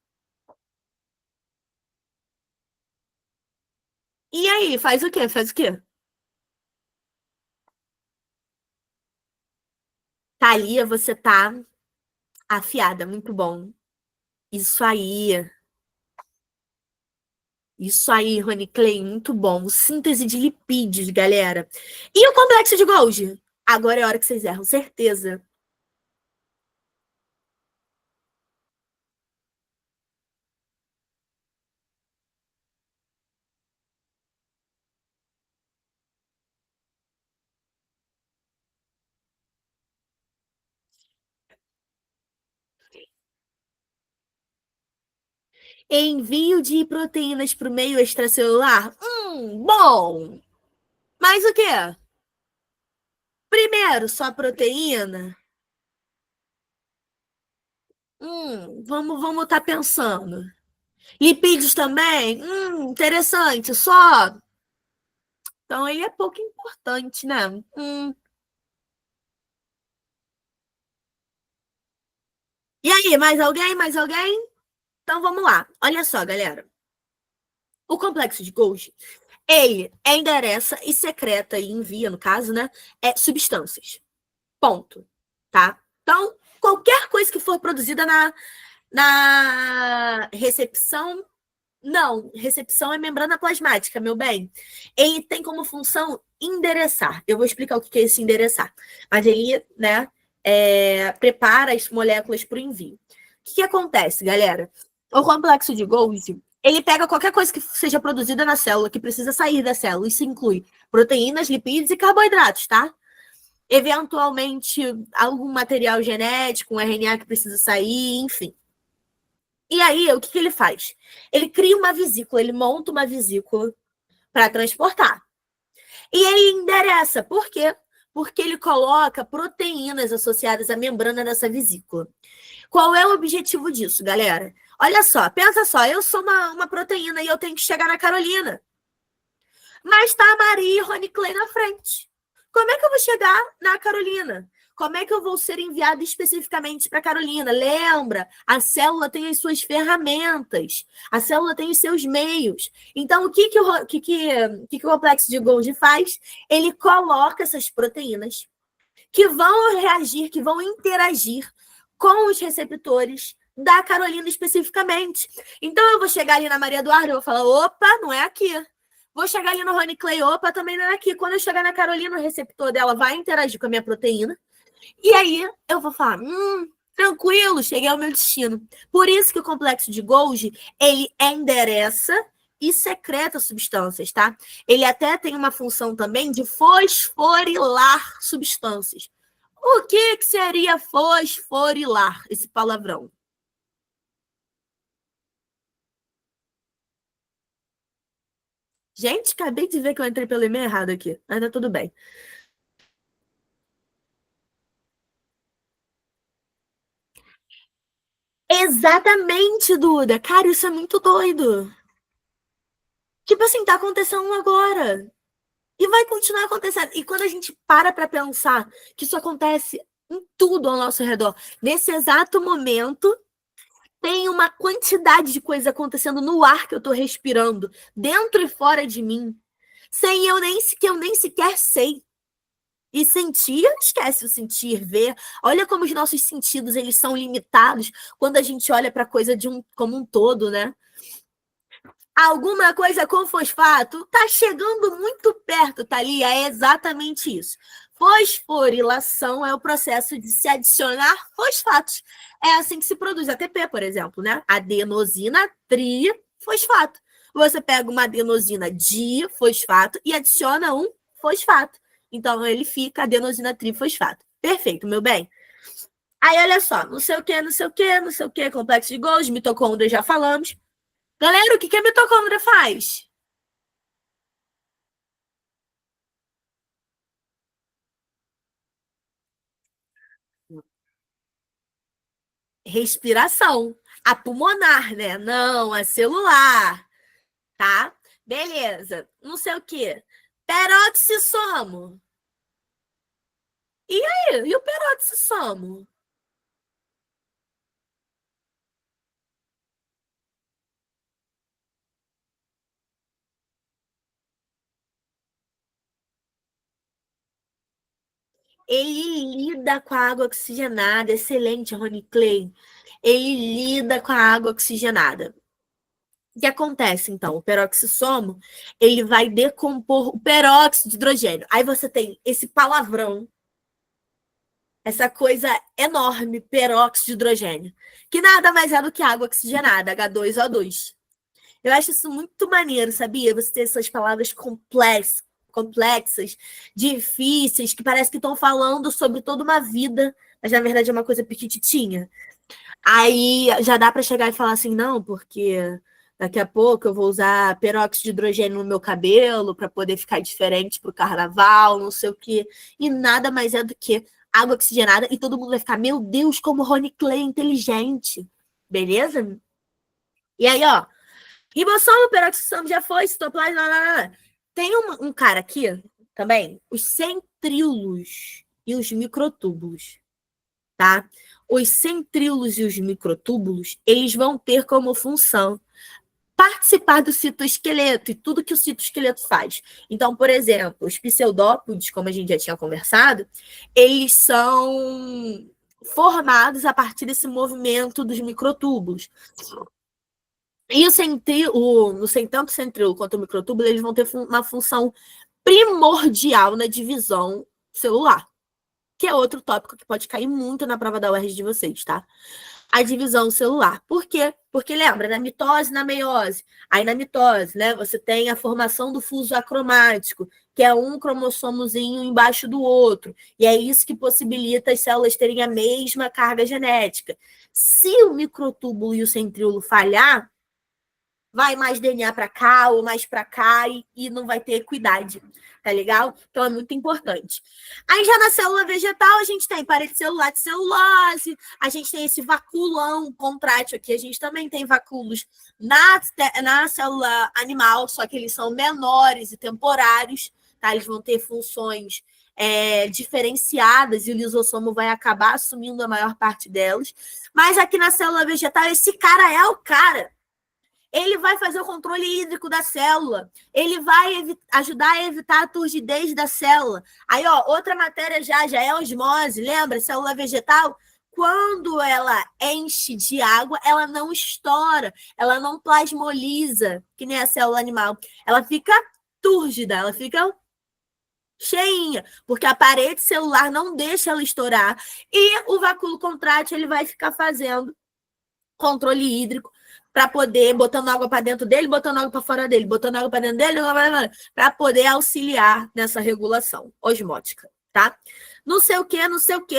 E aí, faz o quê? Faz o quê? Thalia, você tá afiada, muito bom. Isso aí. Isso aí, Rony Clay, muito bom. Síntese de lipídios, galera. E o complexo de Golgi? Agora é a hora que vocês erram, certeza. Envio de proteínas para o meio extracelular? Bom. Mas o quê? Primeiro, só proteína? Vamos estar pensando. Lipídios também? Interessante. Só. Então, ele é pouco importante, né? E aí, mais alguém? Mais alguém? Então, vamos lá. Olha só, galera. O complexo de Golgi, ele endereça e secreta e envia, no caso, né? Substâncias. Ponto. Tá? Então, qualquer coisa que for produzida na recepção. Não, recepção é membrana plasmática, meu bem. Ele tem como função endereçar. Eu vou explicar o que é esse endereçar. Mas ele, né, prepara as moléculas para o envio. O que acontece, galera? O complexo de Golgi, ele pega qualquer coisa que seja produzida na célula, que precisa sair da célula. Isso inclui proteínas, lipídios e carboidratos, tá? Eventualmente, algum material genético, um RNA que precisa sair, enfim. E aí, o que ele faz? Ele cria uma vesícula, ele monta uma vesícula para transportar. E ele endereça. Por quê? Porque ele coloca proteínas associadas à membrana dessa vesícula. Qual é o objetivo disso, galera? Olha só, pensa só, eu sou uma proteína e eu tenho que chegar na Carolina. Mas tá a Maria e Rony Clay na frente. Como é que eu vou chegar na Carolina? Como é que eu vou ser enviado especificamente para a Carolina? Lembra, a célula tem as suas ferramentas, a célula tem os seus meios. Então, o que o complexo de Golgi faz? Ele coloca essas proteínas que vão reagir, que vão interagir com os receptores da Carolina especificamente. Então, eu vou chegar ali na Maria Eduarda e vou falar, opa, não é aqui. Vou chegar ali no Rony Clay, opa, também não é aqui. Quando eu chegar na Carolina, o receptor dela vai interagir com a minha proteína. E aí eu vou falar, tranquilo, cheguei ao meu destino. Por isso que o complexo de Golgi, ele endereça e secreta substâncias, tá? Ele até tem uma função também de fosforilar substâncias. O que seria fosforilar, esse palavrão? Gente, acabei de ver que eu entrei pelo e-mail errado aqui. Mas tá tudo bem. Exatamente, Duda. Cara, isso é muito doido. Tipo assim, tá acontecendo agora. E vai continuar acontecendo. E quando a gente para pensar que isso acontece em tudo ao nosso redor, nesse exato momento, tem uma quantidade de coisa acontecendo no ar que eu tô respirando, dentro e fora de mim, sem que eu nem sequer sei. E sentir, esquece o sentir, ver. Olha como os nossos sentidos eles são limitados quando a gente olha para a coisa como um todo, né? Alguma coisa com fosfato tá chegando muito perto, Thalia, é exatamente isso. Fosforilação é o processo de se adicionar fosfatos. É assim que se produz ATP, por exemplo, né? Adenosina trifosfato. Você pega uma adenosina difosfato e adiciona um fosfato. Então ele fica adenosina trifosfato. Perfeito, meu bem. Aí olha só, não sei o que, não sei o que, não sei o que, complexo de Golgi, mitocôndria já falamos. Galera, o que a mitocôndria faz? Respiração. A pulmonar, né? Não, a celular, tá? Beleza. Não sei o quê. Peroxissomo. E aí? E o peroxissomo? Ele lida com a água oxigenada. Excelente, Rony Clay. Ele lida com a água oxigenada. O que acontece, então? O peroxissomo, ele vai decompor o peróxido de hidrogênio. Aí você tem esse palavrão, essa coisa enorme, peróxido de hidrogênio, que nada mais é do que água oxigenada, H2O2. Eu acho isso muito maneiro, sabia? Você ter essas palavras complexas, difíceis, que parece que estão falando sobre toda uma vida, mas na verdade é uma coisa pequititinha. Aí já dá para chegar e falar assim, não, porque daqui a pouco eu vou usar peróxido de hidrogênio no meu cabelo para poder ficar diferente para o carnaval, não sei o quê. E nada mais é do que água oxigenada e todo mundo vai ficar, meu Deus, como o Rony Clay é inteligente. Beleza? E aí, ó, ribossomo, peroxissomo já foi, citoplasma, lá, lá, lá. Tem um cara aqui também, os centríolos e os microtúbulos, tá? Os centríolos e os microtúbulos, eles vão ter como função participar do citoesqueleto e tudo que o citoesqueleto faz. Então, por exemplo, os pseudópodes, como a gente já tinha conversado, eles são formados a partir desse movimento dos microtúbulos. E tanto o centríolo quanto o microtúbulo, eles vão ter uma função primordial na divisão celular, que é outro tópico que pode cair muito na prova da UERJ de vocês, tá? A divisão celular. Por quê? Porque lembra, na mitose e na meiose. Aí na mitose, né, você tem a formação do fuso acromático, que é um cromossomozinho embaixo do outro. E é isso que possibilita as células terem a mesma carga genética. Se o microtúbulo e o centríolo falhar, vai mais DNA para cá ou mais para cá e não vai ter equidade, tá legal? Então é muito importante. Aí já na célula vegetal a gente tem parede celular de celulose, a gente tem esse vaculão contrátil aqui, a gente também tem vacúolos na célula animal, só que eles são menores e temporários, tá? Eles vão ter funções diferenciadas e o lisossomo vai acabar assumindo a maior parte delas. Mas aqui na célula vegetal, esse cara é o cara. Ele vai fazer o controle hídrico da célula. Ele vai ajudar a evitar a turgidez da célula. Aí, ó, outra matéria já é osmose. Lembra? Célula vegetal, quando ela enche de água, ela não estoura, ela não plasmoliza, que nem a célula animal. Ela fica túrgida, ela fica cheinha, porque a parede celular não deixa ela estourar. E o vacúolo contrátil, ele vai ficar fazendo controle hídrico para poder, botando água para dentro dele, botando água para fora dele, botando água para dentro dele, para poder auxiliar nessa regulação osmótica, tá? Não sei o que, não sei o que.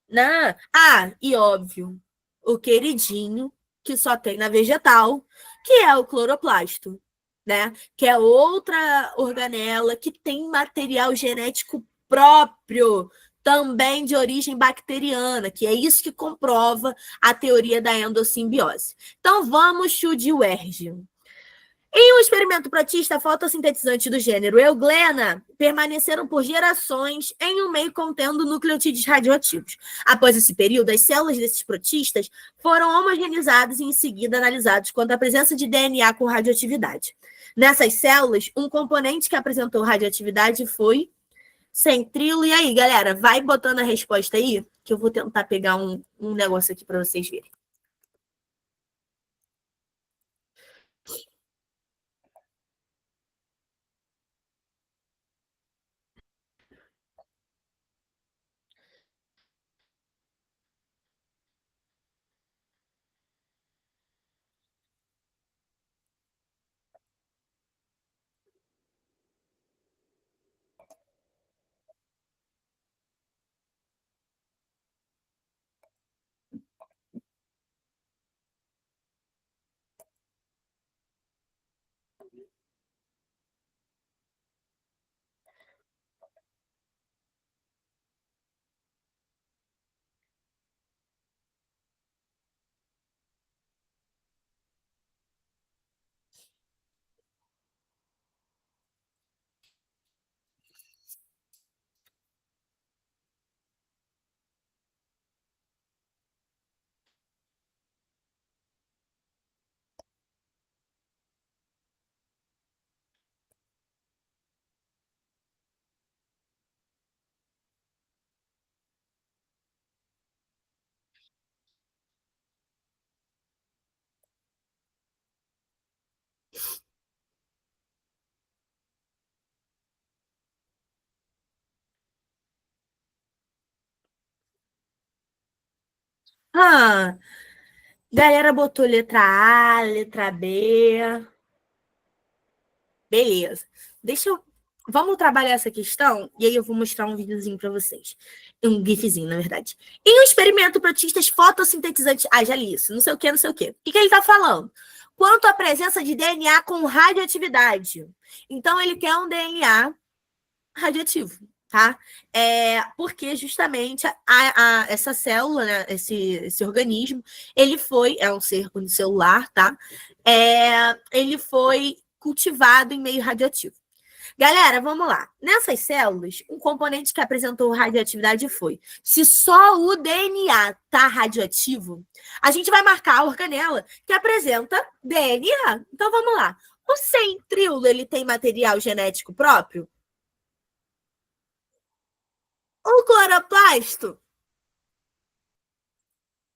Né? Ah, e óbvio, o queridinho que só tem na vegetal, que é o cloroplasto, né? Que é outra organela que tem material genético próprio, também de origem bacteriana, que é isso que comprova a teoria da endossimbiose. Então, vamos cho de UERJ. Em um experimento protista, fotossintetizantes do gênero Euglena permaneceram por gerações em um meio contendo nucleotídeos radioativos. Após esse período, as células desses protistas foram homogeneizadas e em seguida analisadas quanto à presença de DNA com radioatividade. Nessas células, um componente que apresentou radioatividade foi centríolo. E aí, galera, vai botando a resposta aí, que eu vou tentar pegar um negócio aqui para vocês verem. Ah, galera botou letra A, letra B. Beleza. Deixa eu. Vamos trabalhar essa questão e aí eu vou mostrar um videozinho para vocês. Um gifzinho, na verdade. Em um experimento, protistas fotossintetizantes. Ah, já li isso. Não sei o que, não sei o que. O que ele está falando? Quanto à presença de DNA com radioatividade. Então, ele quer um DNA radioativo. tá? Porque justamente essa célula, né, esse organismo, ele é um ser unicelular, tá? Ele foi cultivado em meio radioativo. Galera, vamos lá. Nessas células, um componente que apresentou radioatividade foi: se só o DNA tá radioativo, a gente vai marcar a organela que apresenta DNA. Então vamos lá. O centríolo, ele tem material genético próprio? O cloroplasto?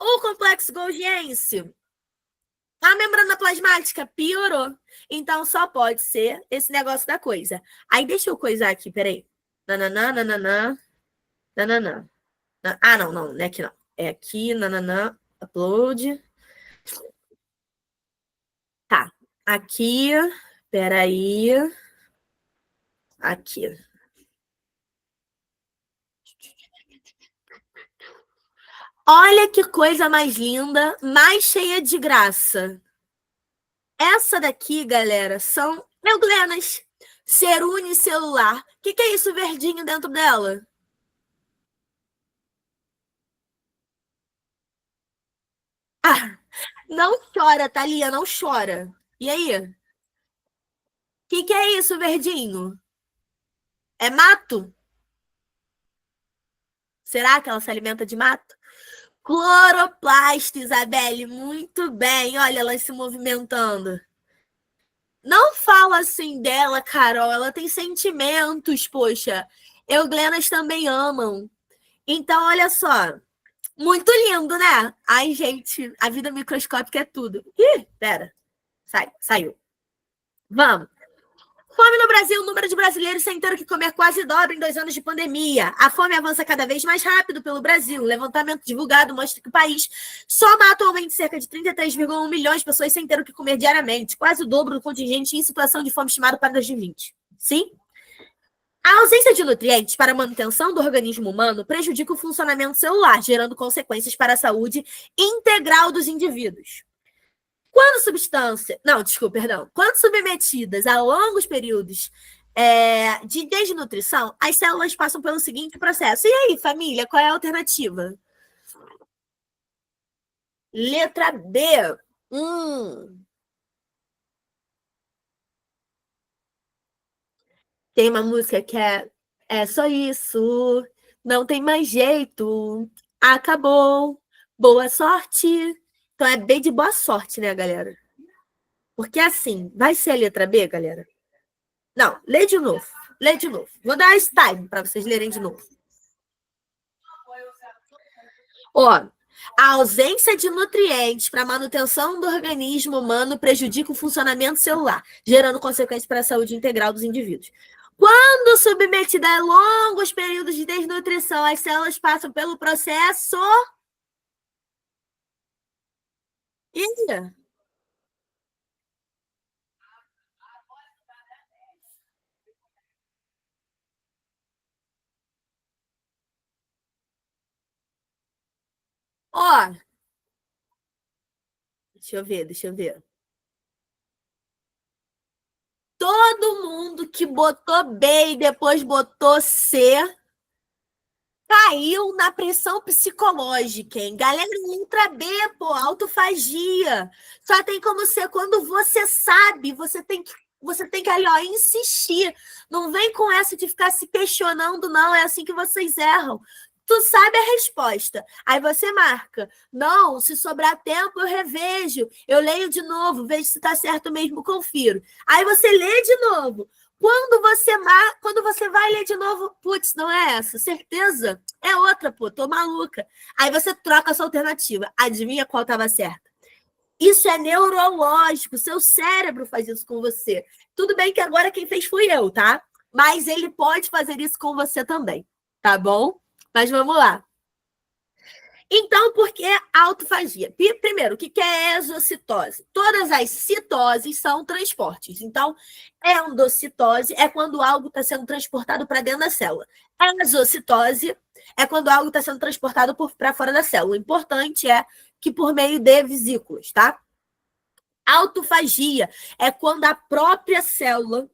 O complexo golgiense? A membrana plasmática piorou. Então só pode ser esse negócio da coisa. Aí deixa eu coisar aqui, peraí. Nananã, nananã, nananã. Ah, não, não, não é aqui não. É aqui, nananã, upload. Tá. Aqui, peraí. Aqui. Olha que coisa mais linda, mais cheia de graça. Essa daqui, galera, são euglenas. Ser unicelular. O que é isso verdinho dentro dela? Ah, não chora, Thalia, não chora. E aí? O que é isso verdinho? É mato? Será que ela se alimenta de mato? Cloroplasto, Isabelle, muito bem. Olha ela se movimentando. Não fala assim dela, Carol. Ela tem sentimentos, poxa. Euglenas também amam. Então, olha só. Muito lindo, né? Ai, gente, a vida microscópica é tudo. Ih, pera. Saiu. Vamos. Fome no Brasil, o número de brasileiros sem ter o que comer quase dobra em 2 anos de pandemia. A fome avança cada vez mais rápido pelo Brasil. O levantamento divulgado mostra que o país soma atualmente cerca de 33,1 milhões de pessoas sem ter o que comer diariamente, quase o dobro do contingente em situação de fome estimado para 2020. Sim? A ausência de nutrientes para a manutenção do organismo humano prejudica o funcionamento celular, gerando consequências para a saúde integral dos indivíduos. Quando submetidas a longos períodos de desnutrição, as células passam pelo seguinte processo. E aí, família, qual é a alternativa? Letra B. Tem uma música que é só isso, não tem mais jeito, acabou, boa sorte. Então é B de boa sorte, né, galera? Porque assim, vai ser a letra B, galera? Não, lê de novo. Lê de novo. Vou dar esse time para vocês lerem de novo. Ó, a ausência de nutrientes para a manutenção do organismo humano prejudica o funcionamento celular, gerando consequências para a saúde integral dos indivíduos. Quando submetida a longos períodos de desnutrição, as células passam pelo processo. Ih, ó, deixa eu ver. Todo mundo que botou B e depois botou C caiu na pressão psicológica, hein? Galera, letra B, pô, autofagia. Só tem como ser quando você sabe, você tem que ali, ó, insistir. Não vem com essa de ficar se questionando, não. É assim que vocês erram. Tu sabe a resposta. Aí você marca. Não, se sobrar tempo, eu revejo. Eu leio de novo, vejo se tá certo mesmo, confiro. Aí você lê de novo. Quando você vai ler de novo, putz, não é essa? Certeza? É outra, pô, tô maluca. Aí você troca a sua alternativa. Adivinha qual estava certa? Isso é neurológico, seu cérebro faz isso com você. Tudo bem que agora quem fez fui eu, tá? Mas ele pode fazer isso com você também, tá bom? Mas vamos lá. Então, por que autofagia? Primeiro, o que é exocitose? Todas as citoses são transportes. Então, endocitose é quando algo está sendo transportado para dentro da célula. Exocitose é quando algo está sendo transportado para fora da célula. O importante é que por meio de vesículas, tá? Autofagia é quando a própria célula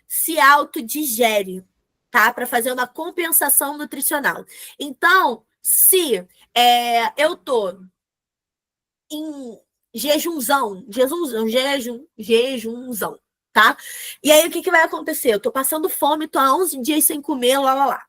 se autodigere, tá? Para fazer uma compensação nutricional. Então, se eu tô em jejumzão, tá? E aí, o que vai acontecer? Eu tô passando fome, tô há 11 dias sem comer, lá, lá, lá.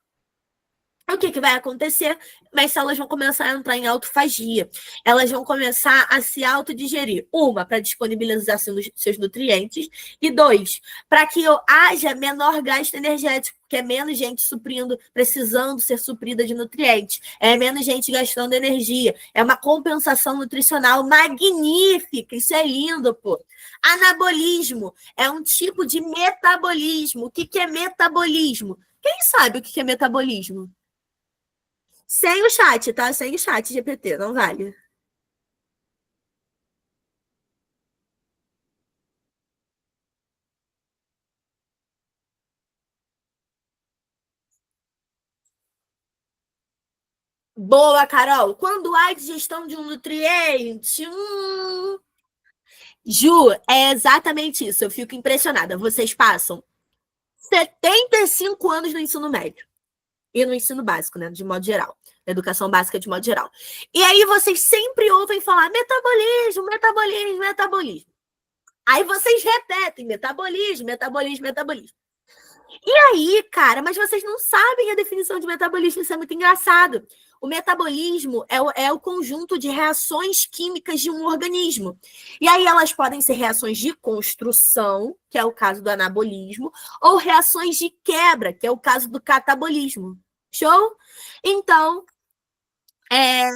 O que vai acontecer? Minhas células vão começar a entrar em autofagia. Elas vão começar a se autodigerir. Uma, para disponibilizar seus nutrientes. E dois, para que haja menor gasto energético, que é menos gente suprindo, precisando ser suprida de nutrientes. É menos gente gastando energia. É uma compensação nutricional magnífica. Isso é lindo, pô. Anabolismo é um tipo de metabolismo. O que é metabolismo? Quem sabe o que é metabolismo? Sem o chat, tá? Sem o chat GPT, não vale. Boa, Carol. Quando há digestão de um nutriente. Ju, é exatamente isso. Eu fico impressionada. Vocês passam 75 anos no ensino médio e no ensino básico, né? De modo geral. Educação básica de modo geral. E aí vocês sempre ouvem falar metabolismo, metabolismo, metabolismo. Aí vocês repetem metabolismo, metabolismo, metabolismo. E aí, cara, mas vocês não sabem a definição de metabolismo, isso é muito engraçado. O metabolismo é o conjunto de reações químicas de um organismo. E aí elas podem ser reações de construção, que é o caso do anabolismo, ou reações de quebra, que é o caso do catabolismo. Show? Então, é,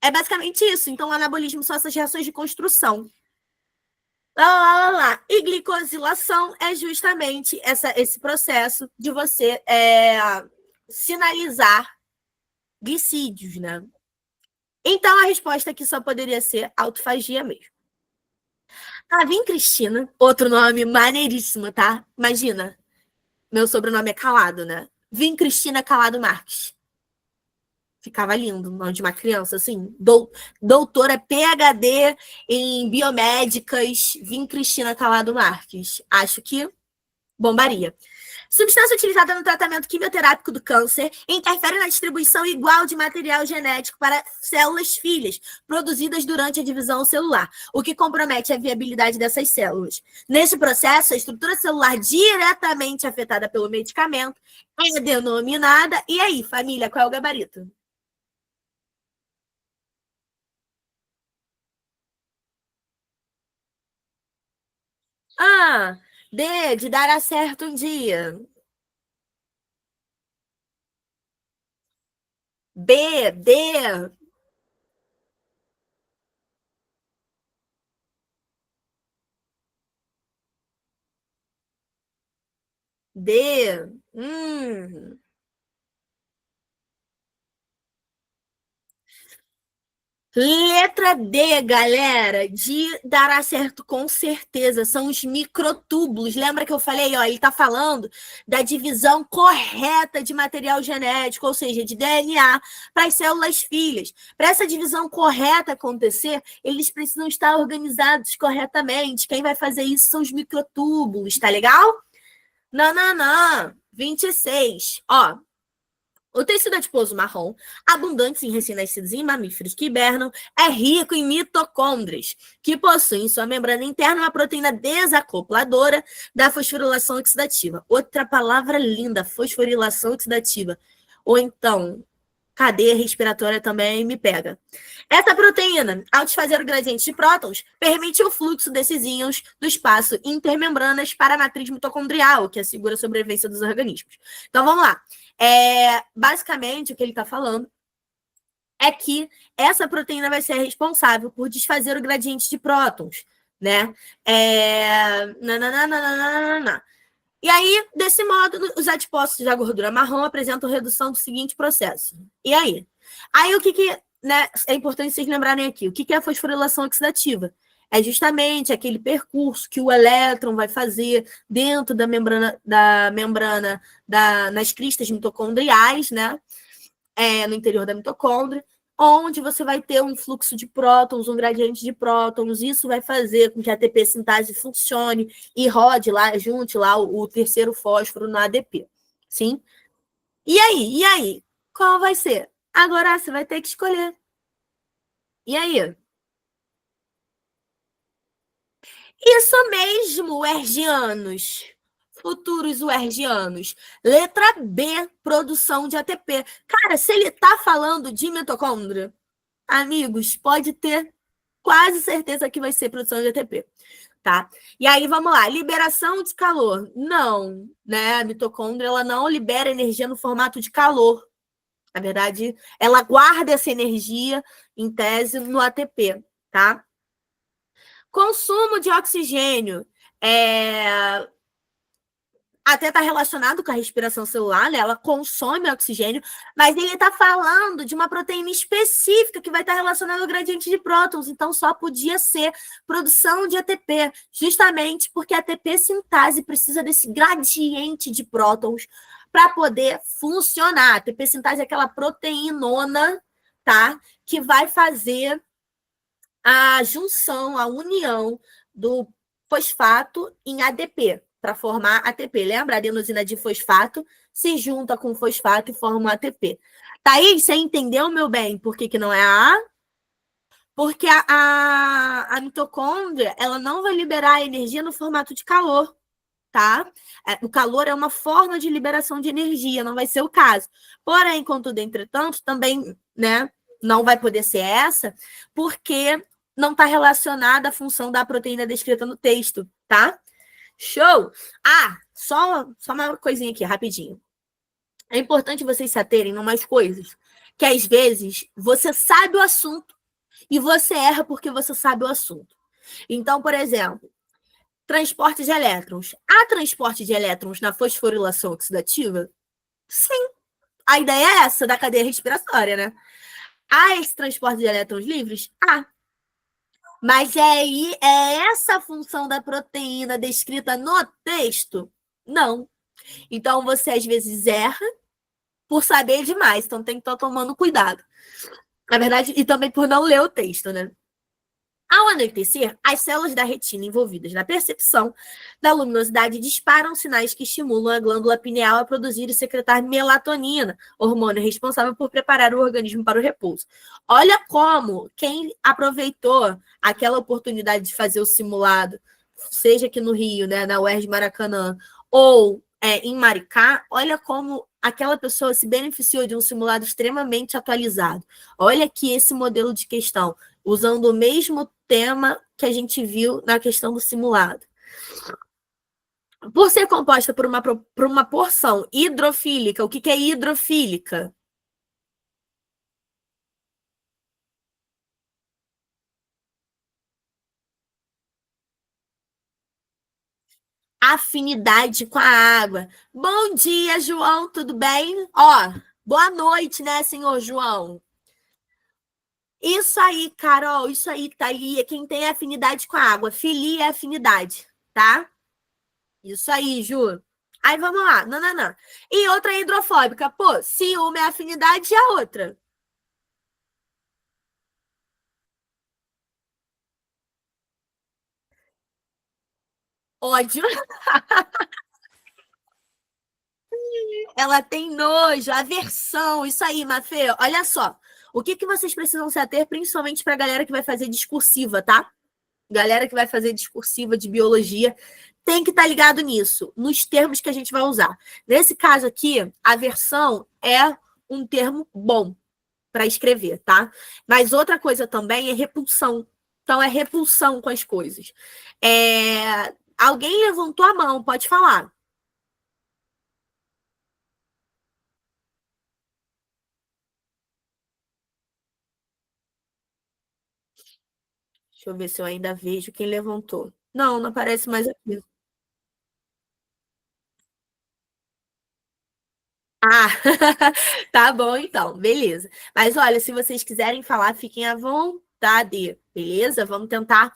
é basicamente isso. Então, o anabolismo são essas reações de construção. Lá. E glicosilação é justamente esse processo de você sinalizar glicídios, né? Então, a resposta aqui só poderia ser autofagia mesmo. A Vim Cristina, outro nome maneiríssimo, tá? Imagina, meu sobrenome é Calado, né? Vim Cristina Calado Marques. Ficava lindo, o nome de uma criança, assim. Doutora PhD em biomédicas, Vim Cristina Calado Marques. Acho que bombaria. Substância utilizada no tratamento quimioterápico do câncer interfere na distribuição igual de material genético para células filhas, produzidas durante a divisão celular, o que compromete a viabilidade dessas células. Neste processo, a estrutura celular diretamente afetada pelo medicamento é denominada. E aí, família, qual é o gabarito? Ah, D, de dar certo um dia. B, D, D. Letra D, galera, de dará certo com certeza, são os microtúbulos. Lembra que eu falei, ó, ele está falando da divisão correta de material genético, ou seja, de DNA, para as células filhas. Para essa divisão correta acontecer, eles precisam estar organizados corretamente. Quem vai fazer isso são os microtúbulos, tá legal? Não. 26. Ó, o tecido adiposo marrom, abundante em recém-nascidos e em mamíferos que hibernam, é rico em mitocôndrias, que possuem em sua membrana interna uma proteína desacopladora da fosforilação oxidativa. Outra palavra linda, fosforilação oxidativa. Ou então, cadeia respiratória também me pega. Essa proteína, ao desfazer o gradiente de prótons, permite o fluxo desses íons do espaço intermembranas para a matriz mitocondrial, que assegura a sobrevivência dos organismos. Então, vamos lá. Basicamente, o que ele está falando é que essa proteína vai ser responsável por desfazer o gradiente de prótons, né? E aí, desse modo, os adipócitos da gordura marrom apresentam redução do seguinte processo. E aí? Aí, o que né, é importante vocês lembrarem aqui? O que é a fosforilação oxidativa? É justamente aquele percurso que o elétron vai fazer dentro da membrana nas cristas mitocondriais, né? No interior da mitocôndria, onde você vai ter um fluxo de prótons, um gradiente de prótons. Isso vai fazer com que a ATP sintase funcione e rode lá, junte lá o terceiro fósforo no ADP. Sim? E aí? E aí? Qual vai ser? Agora você vai ter que escolher. E aí? Isso mesmo, UERJianos. Futuros UERJianos. Letra B, produção de ATP. Cara, se ele tá falando de mitocôndria, amigos, pode ter quase certeza que vai ser produção de ATP, tá? E aí, vamos lá. Liberação de calor. Não, né? A mitocôndria, ela não libera energia no formato de calor. Na verdade, ela guarda essa energia, em tese, no ATP, tá? Consumo de oxigênio. Até está relacionado com a respiração celular, né? Ela consome oxigênio, mas ele está falando de uma proteína específica que vai estar relacionada ao gradiente de prótons, então só podia ser produção de ATP, justamente porque a ATP sintase precisa desse gradiente de prótons para poder funcionar. A ATP sintase é aquela proteinona, tá? Que vai fazer a junção, a união do fosfato em ADP, para formar ATP. Lembra? A adenosina de fosfato se junta com fosfato e forma um ATP. Thaís, você entendeu, meu bem, por que não é a A? Porque a mitocôndria, ela não vai liberar a energia no formato de calor, tá? O calor é uma forma de liberação de energia, não vai ser o caso. Porém, contudo, entretanto, também, né, não vai poder ser essa, porque não está relacionada à função da proteína descrita no texto, tá? Show! Ah, só uma coisinha aqui, rapidinho. É importante vocês se aterem em umas coisas que, às vezes, você sabe o assunto e você erra porque você sabe o assunto. Então, por exemplo, transporte de elétrons. Há transporte de elétrons na fosforilação oxidativa? Sim. A ideia é essa, da cadeia respiratória, né? Há esse transporte de elétrons livres? Há. Mas é essa a função da proteína descrita no texto? Não. Então, você às vezes erra por saber demais. Então, tem que estar tomando cuidado. Na verdade, e também por não ler o texto, né? Ao anoitecer, as células da retina envolvidas na percepção da luminosidade disparam sinais que estimulam a glândula pineal a produzir e secretar melatonina, hormônio responsável por preparar o organismo para o repouso. Olha como quem aproveitou aquela oportunidade de fazer o simulado, seja aqui no Rio, né, na UERJ Maracanã, ou em Maricá, olha como aquela pessoa se beneficiou de um simulado extremamente atualizado. Olha aqui esse modelo de questão, usando o mesmo tema que a gente viu na questão do simulado. Por ser composta por uma porção hidrofílica, o que é hidrofílica? Afinidade com a água. Bom dia, João, tudo bem? Ó, boa noite, né, senhor João? Isso aí, Carol, isso aí, Thalia, quem tem afinidade com a água. Filia é afinidade, tá? Isso aí, Ju. Aí vamos lá. Não, não, não. E outra hidrofóbica. Pô, ciúme é afinidade e a outra? Ódio. Ela tem nojo, aversão. Isso aí, Mafê. Olha só. O que vocês precisam se ater, principalmente para a galera que vai fazer discursiva, tá? Galera que vai fazer discursiva de biologia, tem que estar ligado nisso, nos termos que a gente vai usar. Nesse caso aqui, aversão é um termo bom para escrever, tá? Mas outra coisa também é repulsão. Então, é repulsão com as coisas. Alguém levantou a mão, pode falar. Deixa eu ver se eu ainda vejo quem levantou. Não, não aparece mais aqui. Ah, tá bom então, beleza. Mas olha, se vocês quiserem falar, fiquem à vontade, beleza? Vamos tentar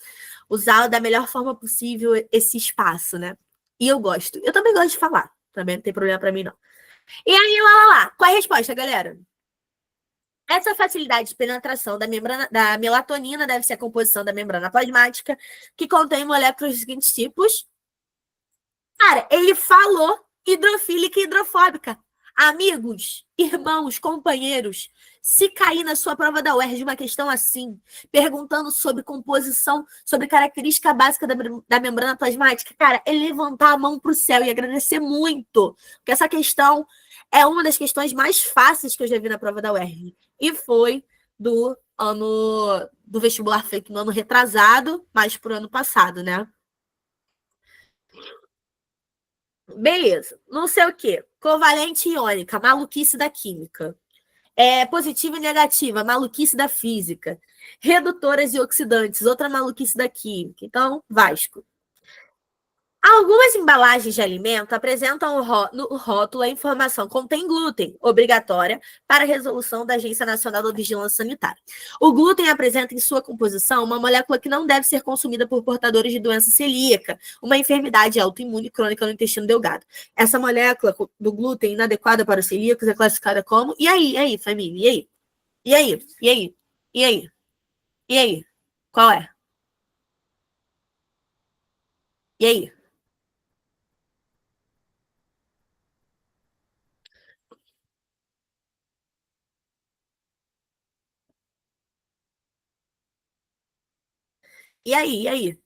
usar da melhor forma possível esse espaço, né? E eu gosto. Eu também gosto de falar. Também não tem problema pra mim, não. E aí, lá. Qual é a resposta, galera? Essa facilidade de penetração da melatonina deve ser a composição da membrana plasmática, que contém moléculas dos seguintes tipos. Cara, ele falou hidrofílica e hidrofóbica. Amigos, irmãos, companheiros, se cair na sua prova da UERJ uma questão assim, perguntando sobre composição, sobre característica básica da membrana plasmática, cara, é levantar a mão para o céu e agradecer muito, porque essa questão é uma das questões mais fáceis que eu já vi na prova da UERJ. E foi do vestibular feito no ano retrasado, mas pro ano passado, né? Beleza. Não sei o quê. Covalente iônica, maluquice da química. Positiva e negativa, maluquice da física. Redutoras e oxidantes, outra maluquice da química. Então, Vasco. Algumas embalagens de alimento apresentam no rótulo a informação contém glúten, obrigatória para a resolução da Agência Nacional da Vigilância Sanitária. O glúten apresenta em sua composição uma molécula que não deve ser consumida por portadores de doença celíaca, uma enfermidade autoimune crônica no intestino delgado. Essa molécula do glúten inadequada para os celíacos é classificada como... E aí, família? E aí? E aí? E aí? E aí? E aí? Qual é? E aí? E aí? E aí?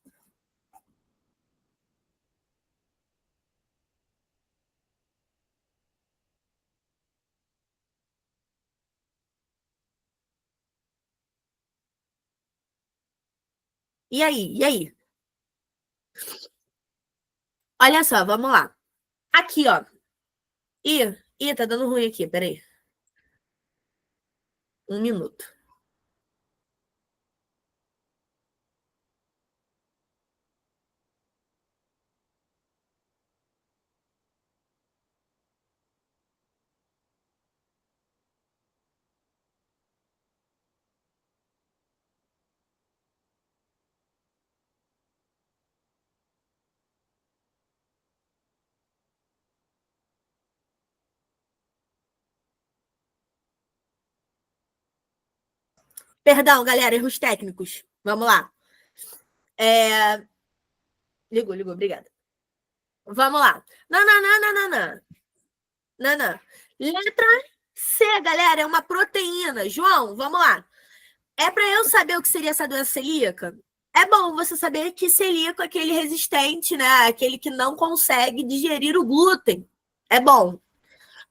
E aí? E aí? Olha só, vamos lá. Aqui, ó. Tá dando ruim aqui, peraí. Um minuto. Perdão, galera, erros técnicos. Vamos lá. É... Ligou, obrigada. Vamos lá. Não, não, não, não, não, não. Não, não. Letra C, galera, é uma proteína. João, vamos lá. É para eu saber o que seria essa doença celíaca? É bom você saber que celíaco é aquele resistente, né? Aquele que não consegue digerir o glúten. É bom.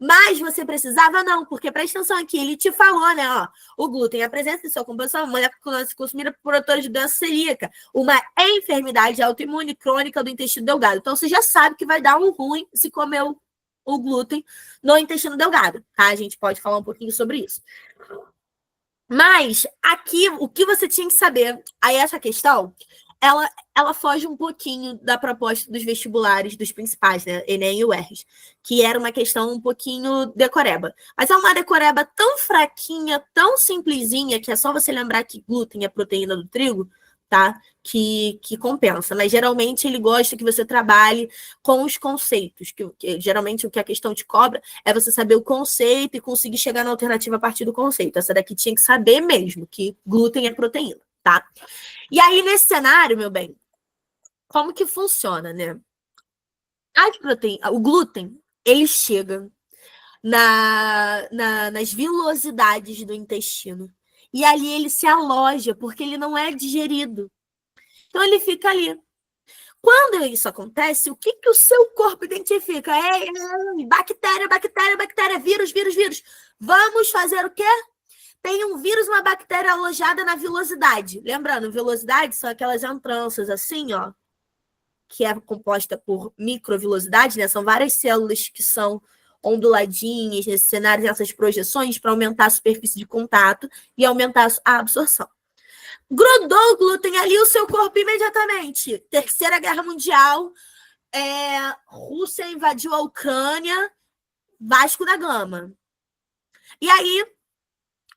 Mas você precisava não, porque presta atenção aqui, ele te falou, né? Ó, o glúten apresenta em sua composição uma molécula consumida por produtores de doença celíaca, uma enfermidade autoimune crônica do intestino delgado. Então você já sabe que vai dar um ruim se comer o glúten no intestino delgado, tá? A gente pode falar um pouquinho sobre isso. Mas aqui, o que você tinha que saber, aí essa questão, ela foge um pouquinho da proposta dos vestibulares dos principais, né, Enem e UERJ, que era uma questão um pouquinho decoreba. Mas é uma decoreba tão fraquinha, tão simplesinha, que é só você lembrar que glúten é proteína do trigo, tá? Que compensa. Mas geralmente ele gosta que você trabalhe com os conceitos, que geralmente o que a questão te cobra é você saber o conceito e conseguir chegar na alternativa a partir do conceito. Essa daqui tinha que saber mesmo que glúten é proteína, tá? E aí, nesse cenário, meu bem, como que funciona, né? O glúten, ele chega nas vilosidades do intestino. E ali ele se aloja, porque ele não é digerido. Então, ele fica ali. Quando isso acontece, o que o seu corpo identifica? Bactéria, vírus. Vamos fazer o quê? Tem um vírus, uma bactéria alojada na vilosidade. Lembrando, vilosidade são aquelas entranças assim, ó, que é composta por microvilosidade, né? São várias células que são onduladinhas nesse cenário, nessas projeções, para aumentar a superfície de contato e aumentar a absorção. Grudou o glúten ali, o seu corpo imediatamente. Terceira Guerra Mundial, Rússia invadiu a Ucrânia, Vasco da Gama. E aí,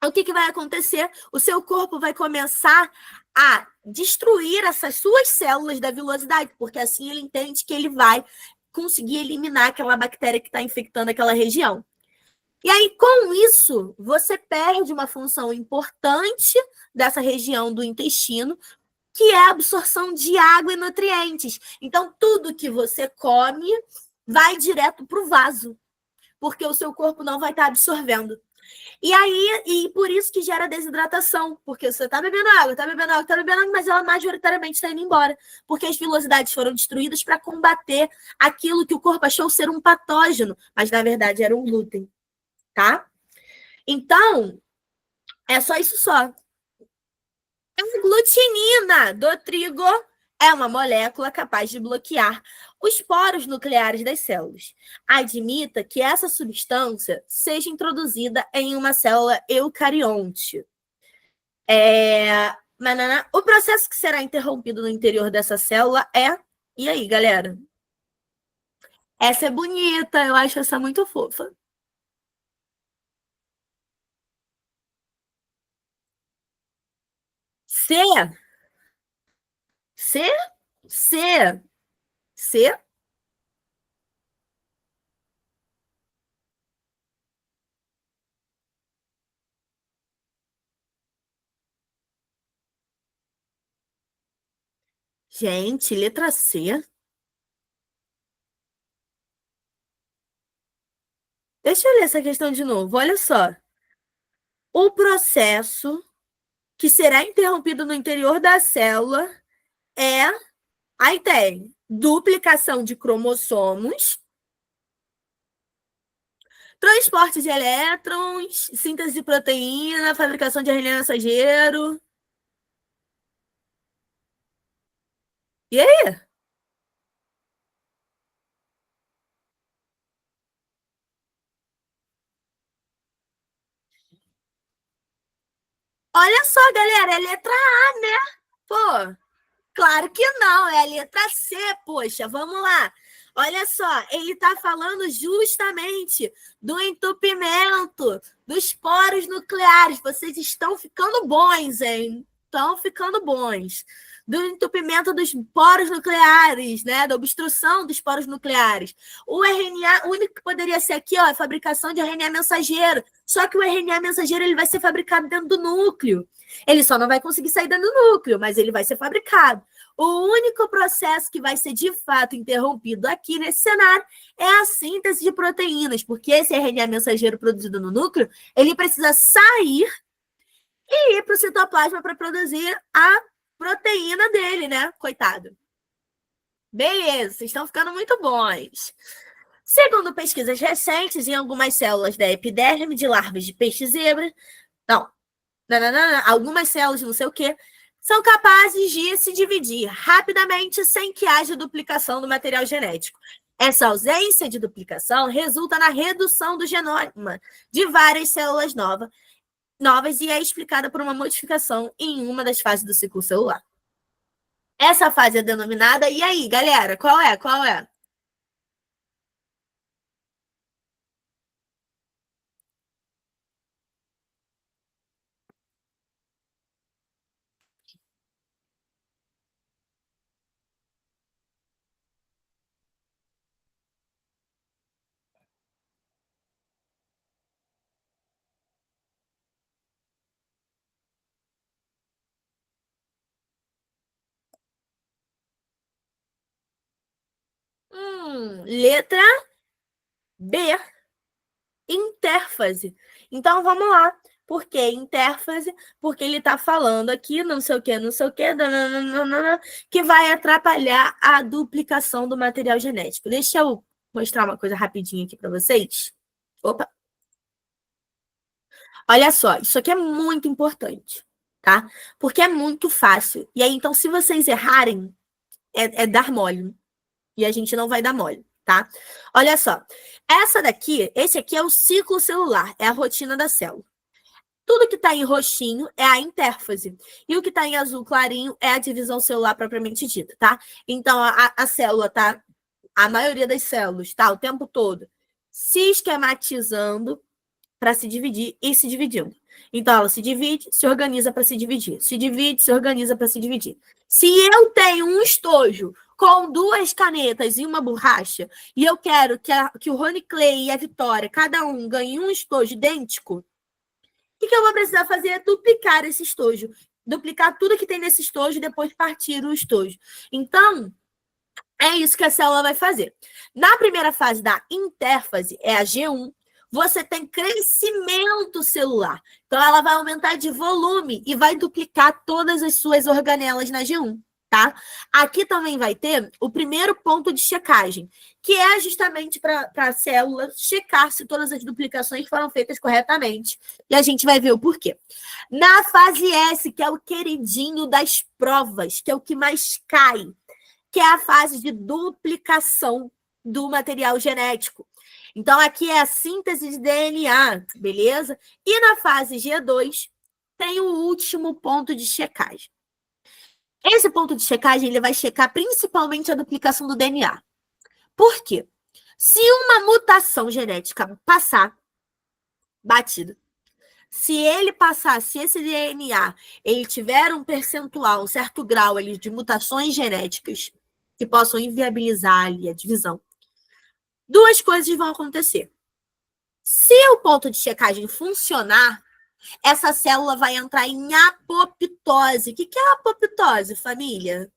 o que vai acontecer? O seu corpo vai começar a destruir essas suas células da vilosidade, porque assim ele entende que ele vai conseguir eliminar aquela bactéria que está infectando aquela região. E aí, com isso, você perde uma função importante dessa região do intestino, que é a absorção de água e nutrientes. Então, tudo que você come, vai direto para o vaso, porque o seu corpo não vai estar absorvendo. E aí, e por isso que gera desidratação, porque você tá bebendo água, tá bebendo água, tá bebendo água, mas ela majoritariamente está indo embora, porque as vilosidades foram destruídas para combater aquilo que o corpo achou ser um patógeno, mas na verdade era um glúten, tá? Então, é só isso só. A glutinina do trigo é uma molécula capaz de bloquear os poros nucleares das células. Admita que essa substância seja introduzida em uma célula eucarionte. O processo que será interrompido no interior dessa célula é... E aí, galera? Essa é bonita, eu acho essa muito fofa. C, C, C, C. Gente, letra C. Deixa eu ler essa questão de novo. Olha só. O processo que será interrompido no interior da célula é... Aí tem duplicação de cromossomos, transporte de elétrons, síntese de proteína, fabricação de RNA mensageiro. E aí? Olha só, galera, é letra A, né? Pô, claro que não, é a letra C, poxa, vamos lá. Olha só, ele está falando justamente do entupimento dos poros nucleares. Vocês estão ficando bons, hein? Estão ficando bons. Do entupimento dos poros nucleares, né? Da obstrução dos poros nucleares. O RNA, o único que poderia ser aqui, ó, é a fabricação de RNA mensageiro. Só que o RNA mensageiro ele vai ser fabricado dentro do núcleo. Ele só não vai conseguir sair dentro do núcleo, mas ele vai ser fabricado. O único processo que vai ser de fato interrompido aqui nesse cenário é a síntese de proteínas, porque esse RNA mensageiro produzido no núcleo, ele precisa sair e ir para o citoplasma para produzir a proteína dele, né? Coitado. Beleza, vocês estão ficando muito bons. Segundo pesquisas recentes, em algumas células da epiderme de larvas de peixe-zebra, não, algumas células, não sei o quê, são capazes de se dividir rapidamente sem que haja duplicação do material genético. Essa ausência de duplicação resulta na redução do genoma de várias células novas e é explicada por uma modificação em uma das fases do ciclo celular. Essa fase é denominada... E aí, galera, qual é? Qual é? Letra B, intérfase. Então, vamos lá. Por que intérfase? Porque ele está falando aqui, não sei o que, não sei o que, que vai atrapalhar a duplicação do material genético. Deixa eu mostrar uma coisa rapidinho aqui para vocês. Opa! Olha só, isso aqui é muito importante, tá? Porque é muito fácil. E aí, então, se vocês errarem, é dar mole. E a gente não vai dar mole, tá? Olha só. Esse aqui é o ciclo celular, é a rotina da célula. Tudo que está em roxinho é a intérfase. E o que está em azul clarinho é a divisão celular propriamente dita, tá? Então, a célula tá... A maioria das células, tá? O tempo todo se esquematizando para se dividir e se dividindo. Então, ela se divide, se organiza para se dividir. Se divide, se organiza para se dividir. Se eu tenho um estojo com duas canetas e uma borracha, e eu quero que o Rony Clay e a Vitória, cada um, ganhe um estojo idêntico, o que eu vou precisar fazer é duplicar esse estojo. Duplicar tudo que tem nesse estojo e depois partir o estojo. Então, É isso que a célula vai fazer. Na primeira fase da intérfase, é a G1, você tem crescimento celular. Então, ela vai aumentar de volume e vai duplicar todas as suas organelas na G1, tá? Aqui também vai ter o primeiro ponto de checagem, que é justamente para a célula checar se todas as duplicações foram feitas corretamente. E a gente vai ver o porquê. Na fase S, que é o queridinho das provas, que é o que mais cai, que é a fase de duplicação do material genético. Então, aqui é a síntese de DNA, beleza? E na fase G2, tem o último ponto de checagem. Esse ponto de checagem ele vai checar principalmente a duplicação do DNA. Por quê? Se uma mutação genética passar batido, se ele passar, se esse DNA ele tiver um percentual, um certo grau ali de mutações genéticas que possam inviabilizar ali a divisão, duas coisas vão acontecer. Se o ponto de checagem funcionar, essa célula vai entrar em apoptose. O que é apoptose, família?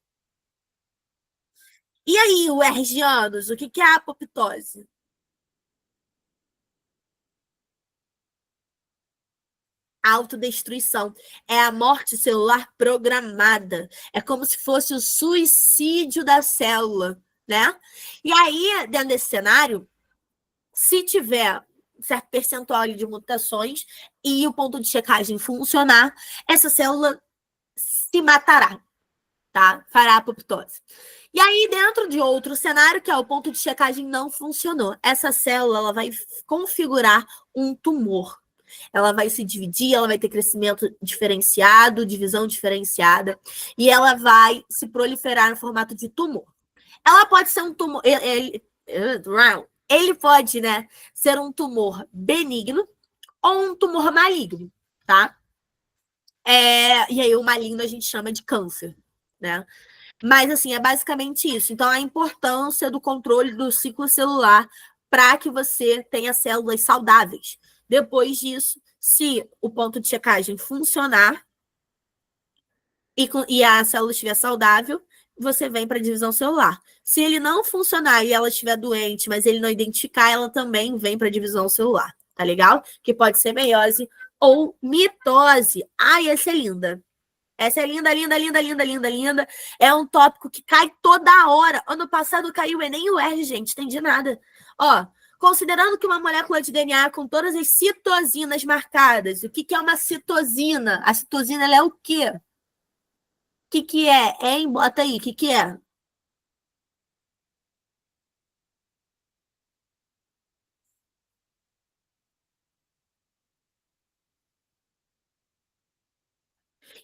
E aí, o Ergianos, o que é apoptose? Autodestruição. É a morte celular programada. É como se fosse o suicídio da célula, né? E aí, dentro desse cenário, se tiver um certo percentual de mutações e o ponto de checagem funcionar, essa célula se matará, tá? Fará apoptose. E aí, dentro de outro cenário, que é o ponto de checagem não funcionou, essa célula ela vai configurar um tumor. Ela vai se dividir, ela vai ter crescimento diferenciado, divisão diferenciada, e ela vai se proliferar no formato de tumor. Ela pode ser um tumor. Ele pode, né, ser um tumor benigno ou um tumor maligno, tá? E aí o maligno a gente chama de câncer, né? Mas, assim, é basicamente isso. Então, a importância do controle do ciclo celular para que você tenha células saudáveis. Depois disso, se o ponto de checagem funcionar e a célula estiver saudável, você vem para a divisão celular. Se ele não funcionar e ela estiver doente, mas ele não identificar, ela também vem para a divisão celular. Tá legal? Que pode ser meiose ou mitose. Ai, essa é linda. Essa é linda, linda, linda, linda, linda, linda. É um tópico que cai toda hora. Ano passado caiu o Enem e o R, gente. Entendi nada. Ó, considerando que uma molécula de DNA com todas as citosinas marcadas, o que é uma citosina? A citosina ela é o quê? O que é? Hein? Bota aí. O que é?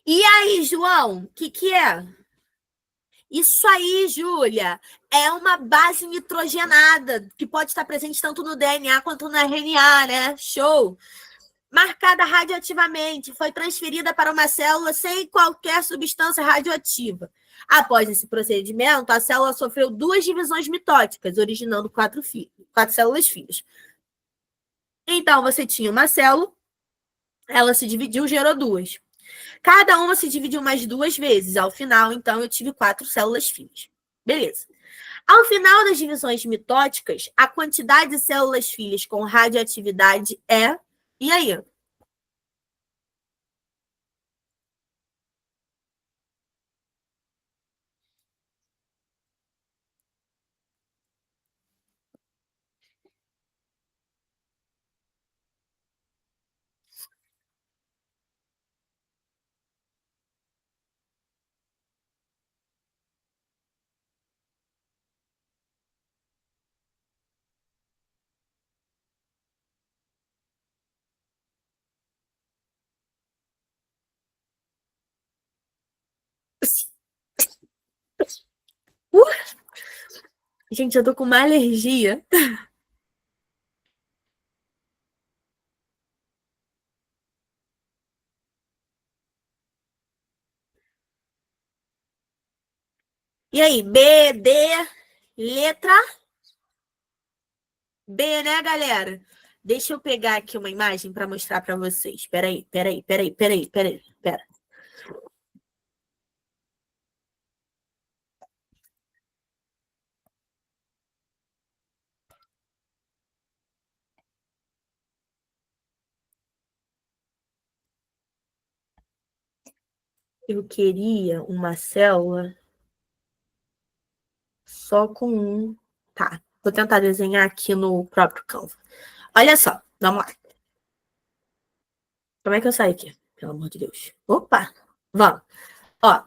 E aí, João? O que é? Isso aí, Júlia, é uma base nitrogenada que pode estar presente tanto no DNA quanto no RNA, né? Show! Marcada radioativamente, foi transferida para uma célula sem qualquer substância radioativa. Após esse procedimento, a célula sofreu duas divisões mitóticas, originando quatro células filhas. Então, você tinha uma célula, ela se dividiu, gerou duas. Cada uma se dividiu mais duas vezes. Ao final, então, eu tive quatro células filhas. Beleza. Ao final das divisões mitóticas, a quantidade de células filhas com radioatividade é. E aí? Gente, eu tô com uma alergia. E aí, B, D, letra B, né, galera? Deixa eu pegar aqui uma imagem para mostrar para vocês. Peraí, peraí, peraí, peraí, peraí, pera. eu queria uma célula só com um. Tá, vou tentar desenhar aqui no próprio Canva. Olha só, vamos lá. Como é que eu saio aqui? Pelo amor de Deus. Opa, vamos. Ó,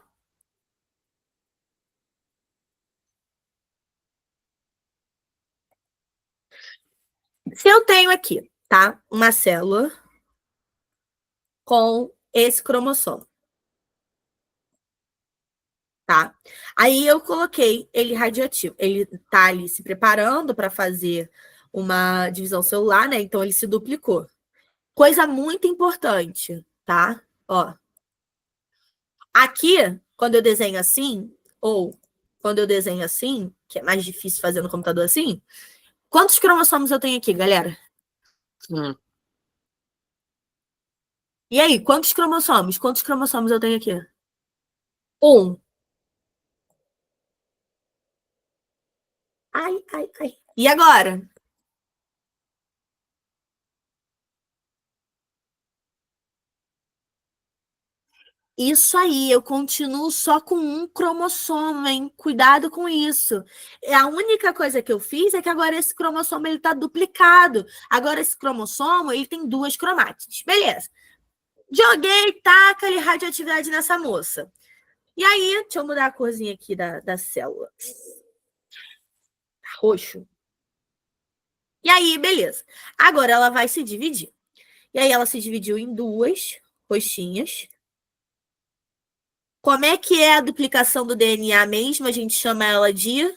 se eu tenho aqui, tá, uma célula com esse cromossomo, tá? Aí eu coloquei ele radioativo. Ele tá ali se preparando para fazer uma divisão celular, né? Então ele se duplicou. Coisa muito importante, tá? Ó, aqui, quando eu desenho assim, ou quando eu desenho assim, que é mais difícil fazer no computador assim, quantos cromossomos eu tenho aqui, galera? E aí, quantos cromossomos? Quantos cromossomos eu tenho aqui? Um. Ai, ai, ai. E agora? Isso aí, eu continuo só com um cromossomo, hein? Cuidado com isso. A única coisa que eu fiz é que agora esse cromossomo ele tá duplicado. Agora esse cromossomo ele tem duas cromátides. Beleza. Joguei, taca ali radioatividade nessa moça. E aí, deixa eu mudar a corzinha aqui da célula. Roxo. E aí, beleza. Agora ela vai se dividir. E aí ela se dividiu em duas roxinhas. Como é que é a duplicação do DNA mesmo? A gente chama ela de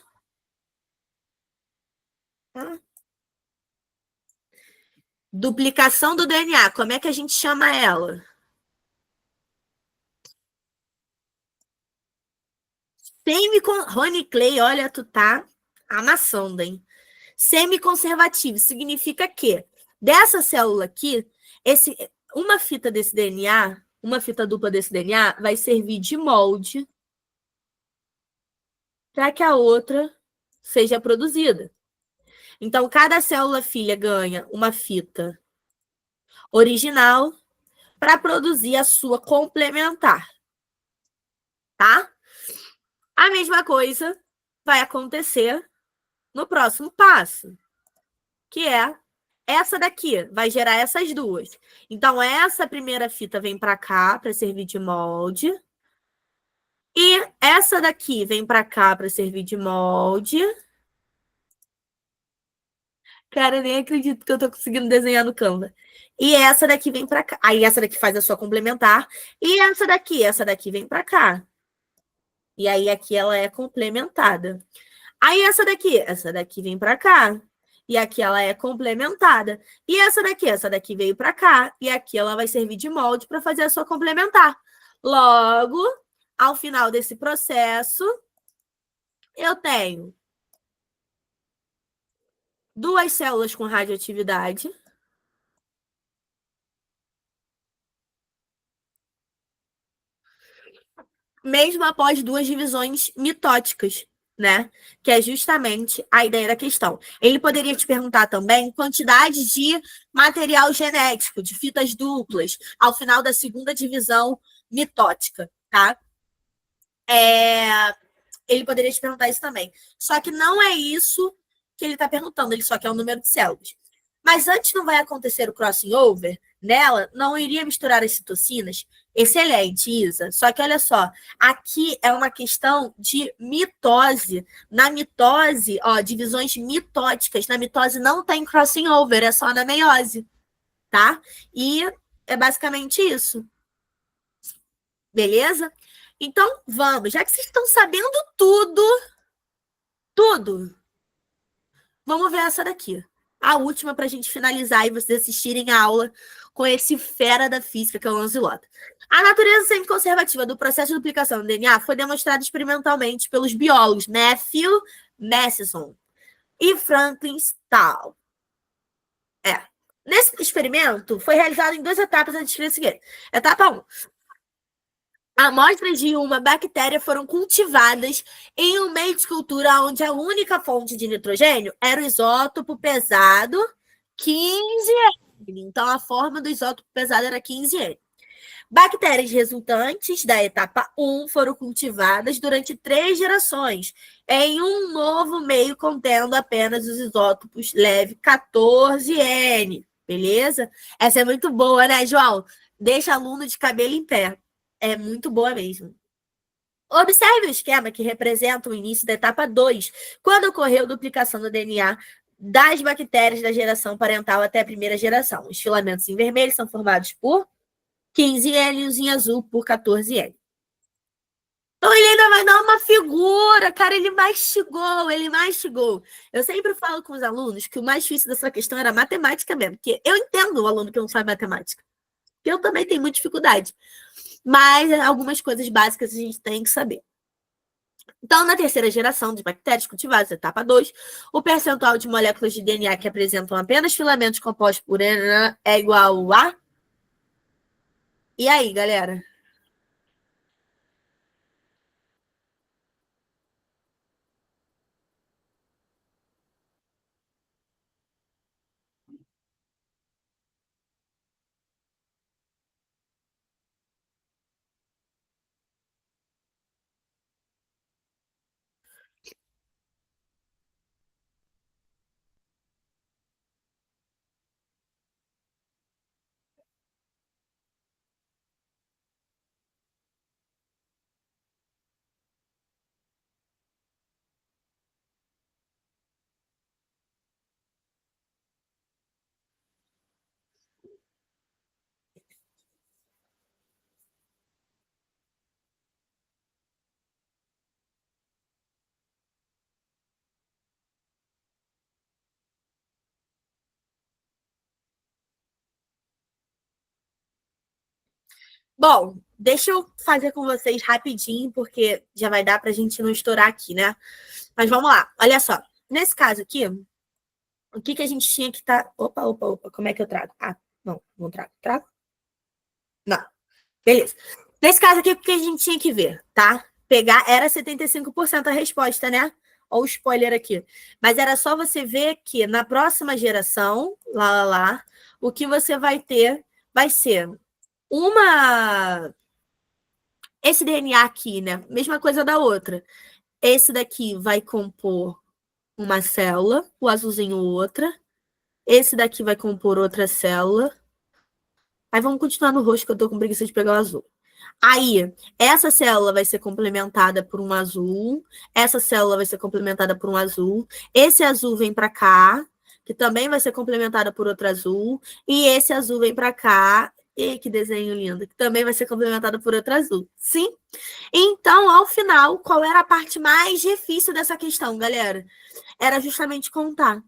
duplicação do DNA. Como é que a gente chama ela? Rony Clay, olha, tu tá amassando, hein? Semiconservativo significa que dessa célula aqui, uma fita desse DNA, uma fita dupla desse DNA, vai servir de molde para que a outra seja produzida. Então, cada célula filha ganha uma fita original para produzir a sua complementar, tá? A mesma coisa vai acontecer no próximo passo, que é essa daqui, vai gerar essas duas. Então, essa primeira fita vem para cá para servir de molde. E essa daqui vem para cá para servir de molde. Cara, eu nem acredito que eu tô conseguindo desenhar no Canva. E essa daqui vem para cá. Aí essa daqui faz a sua complementar. E essa daqui vem para cá. E aí aqui ela é complementada. Aí essa daqui vem para cá. E aqui ela é complementada. E essa daqui veio para cá. E aqui ela vai servir de molde para fazer a sua complementar. Logo, ao final desse processo, eu tenho duas células com radioatividade. Mesmo após duas divisões mitóticas, né? Que é justamente a ideia da questão. Ele poderia te perguntar também quantidade de material genético, de fitas duplas, ao final da segunda divisão mitótica, tá? Ele poderia te perguntar isso também. Só que não é isso que ele está perguntando, ele só quer o número de células. Mas antes não vai acontecer o crossing over, nela não iria misturar as citocinas. Excelente, Isa. Só que olha só, aqui é uma questão de mitose. Na mitose, ó, divisões mitóticas. Na mitose não tem crossing over, é só na meiose, tá? E é basicamente isso. Beleza? Então, vamos. Já que vocês estão sabendo tudo, tudo, vamos ver essa daqui. A última para a gente finalizar e vocês assistirem a aula com esse fera da física, que é o Lancelot. A natureza semi-conservativa do processo de duplicação do DNA foi demonstrada experimentalmente pelos biólogos Matthew Matheson e Franklin Stahl. Nesse experimento, foi realizado em duas etapas a descrição seguinte. Etapa 1. Amostras de uma bactéria foram cultivadas em um meio de cultura onde a única fonte de nitrogênio era o isótopo pesado 15N. Então, a forma do isótopo pesado era 15N. Bactérias resultantes da etapa 1 foram cultivadas durante 3 gerações, em um novo meio contendo apenas os isótopos leve 14N. Beleza? Essa é muito boa, né, João? Deixa aluno de cabelo em pé. É muito boa mesmo. Observe o esquema que representa o início da etapa 2, quando ocorreu duplicação do DNA das bactérias da geração parental até a primeira geração. Os filamentos em vermelho são formados por 15N e os em azul por 14N. Então ele ainda vai dar uma figura, cara, ele mastigou, ele mastigou. Eu sempre falo com os alunos que o mais difícil dessa questão era matemática mesmo, porque eu entendo o aluno que não sabe matemática, porque eu também tenho muita dificuldade. Mas algumas coisas básicas a gente tem que saber. Então, na terceira geração de bactérias cultivadas, etapa 2, o percentual de moléculas de DNA que apresentam apenas filamentos compostos por RNA é igual a... E aí, galera? Bom, deixa eu fazer com vocês rapidinho, porque já vai dar para a gente não estourar aqui, né? Mas vamos lá, olha só. Nesse caso aqui, o que a gente tinha que estar... Opa, como é que eu trago? Ah, não trago. Trago? Não. Beleza. Nesse caso aqui, o que a gente tinha que ver, tá? Pegar, era 75% a resposta, né? Olha o spoiler aqui. Mas era só você ver que na próxima geração, o que você vai ter vai ser uma... Esse DNA aqui, né? Mesma coisa da outra. Esse daqui vai compor uma célula, o azulzinho outra. Esse daqui vai compor outra célula. Aí vamos continuar no roxo, que eu tô com preguiça de pegar o azul. Aí, essa célula vai ser complementada por um azul, essa célula vai ser complementada por um azul, esse azul vem para cá, que também vai ser complementada por outro azul, e esse azul vem para cá, e que desenho lindo, que também vai ser complementada por outro azul. Sim? Então, ao final, qual era a parte mais difícil dessa questão, galera? Era justamente contar.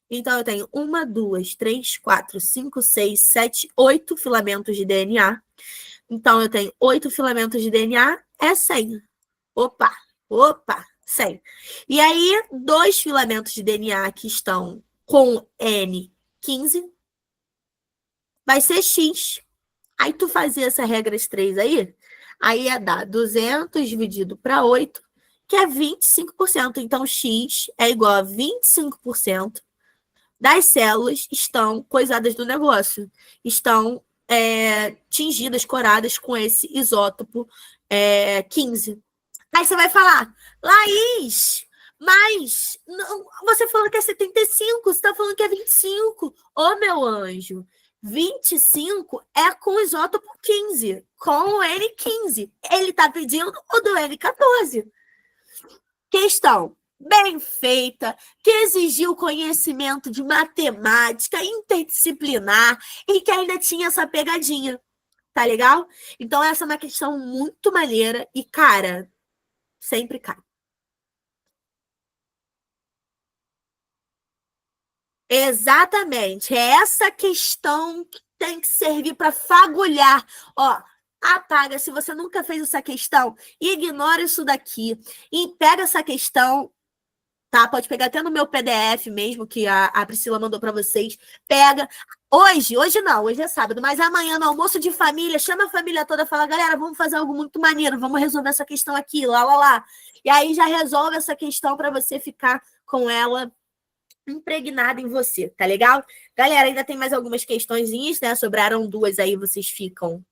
Então, eu tenho 1, 2, 3, 4, 5, 6, 7, 8 filamentos de DNA. Então, eu tenho 8 filamentos de DNA, é 100. Opa, 100. E aí, 2 filamentos de DNA que estão com N15, vai ser X. Aí, tu fazia essa regra 3 aí ia dar 200 dividido para 8, que é 25%. Então, X é igual a 25% das células estão coisadas do negócio, estão tingidas, coradas com esse isótopo 15. Aí você vai falar, Laís, mas não, você falou que é 75, você está falando que é 25. Ô, meu anjo, 25 é com o isótopo 15, com o N15. Ele está pedindo o do N14. Questão bem feita, que exigiu conhecimento de matemática interdisciplinar e que ainda tinha essa pegadinha, tá legal? Então, essa é uma questão muito maneira e, cara, sempre cai. Exatamente. É essa questão que tem que servir para fagulhar. Ó, apaga. Se você nunca fez essa questão, ignora isso daqui e pega essa questão. Tá? Pode pegar até no meu PDF mesmo, que a Priscila mandou para vocês. Pega. Hoje não, hoje é sábado, mas amanhã no almoço de família, chama a família toda e fala, galera, vamos fazer algo muito maneiro, vamos resolver essa questão aqui, lá. E aí já resolve essa questão para você ficar com ela impregnada em você, tá legal? Galera, ainda tem mais algumas questõezinhas, né? Sobraram 2 aí, vocês ficam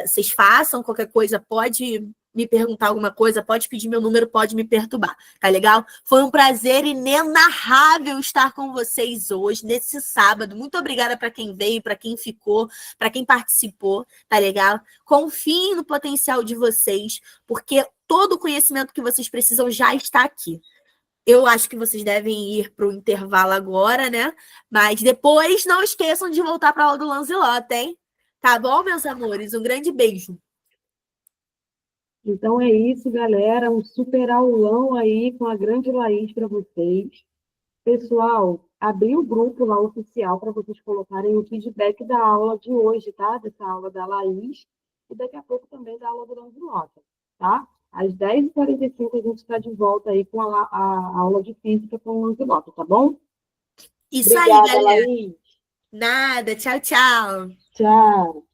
vocês façam qualquer coisa, pode me perguntar alguma coisa, pode pedir meu número, pode me perturbar, tá legal? Foi um prazer inenarrável estar com vocês hoje, nesse sábado. Muito obrigada para quem veio, para quem ficou, para quem participou, tá legal? Confiem no potencial de vocês, porque todo o conhecimento que vocês precisam já está aqui. Eu acho que vocês devem ir para o intervalo agora, né? Mas depois não esqueçam de voltar para a aula do Lancelot, hein? Tá bom, meus amores? Um grande beijo. Então é isso, galera. Um super aulão aí com a grande Laís para vocês. Pessoal, abri o grupo lá oficial para vocês colocarem o feedback da aula de hoje, tá? Dessa aula da Laís. E daqui a pouco também da aula do Lanzilota, tá? Às 10h45 a gente está de volta aí com a aula de física com o Lanzilota, tá bom? Isso aí, Obrigada, galera. Laís. Nada. Tchau, tchau. Tchau.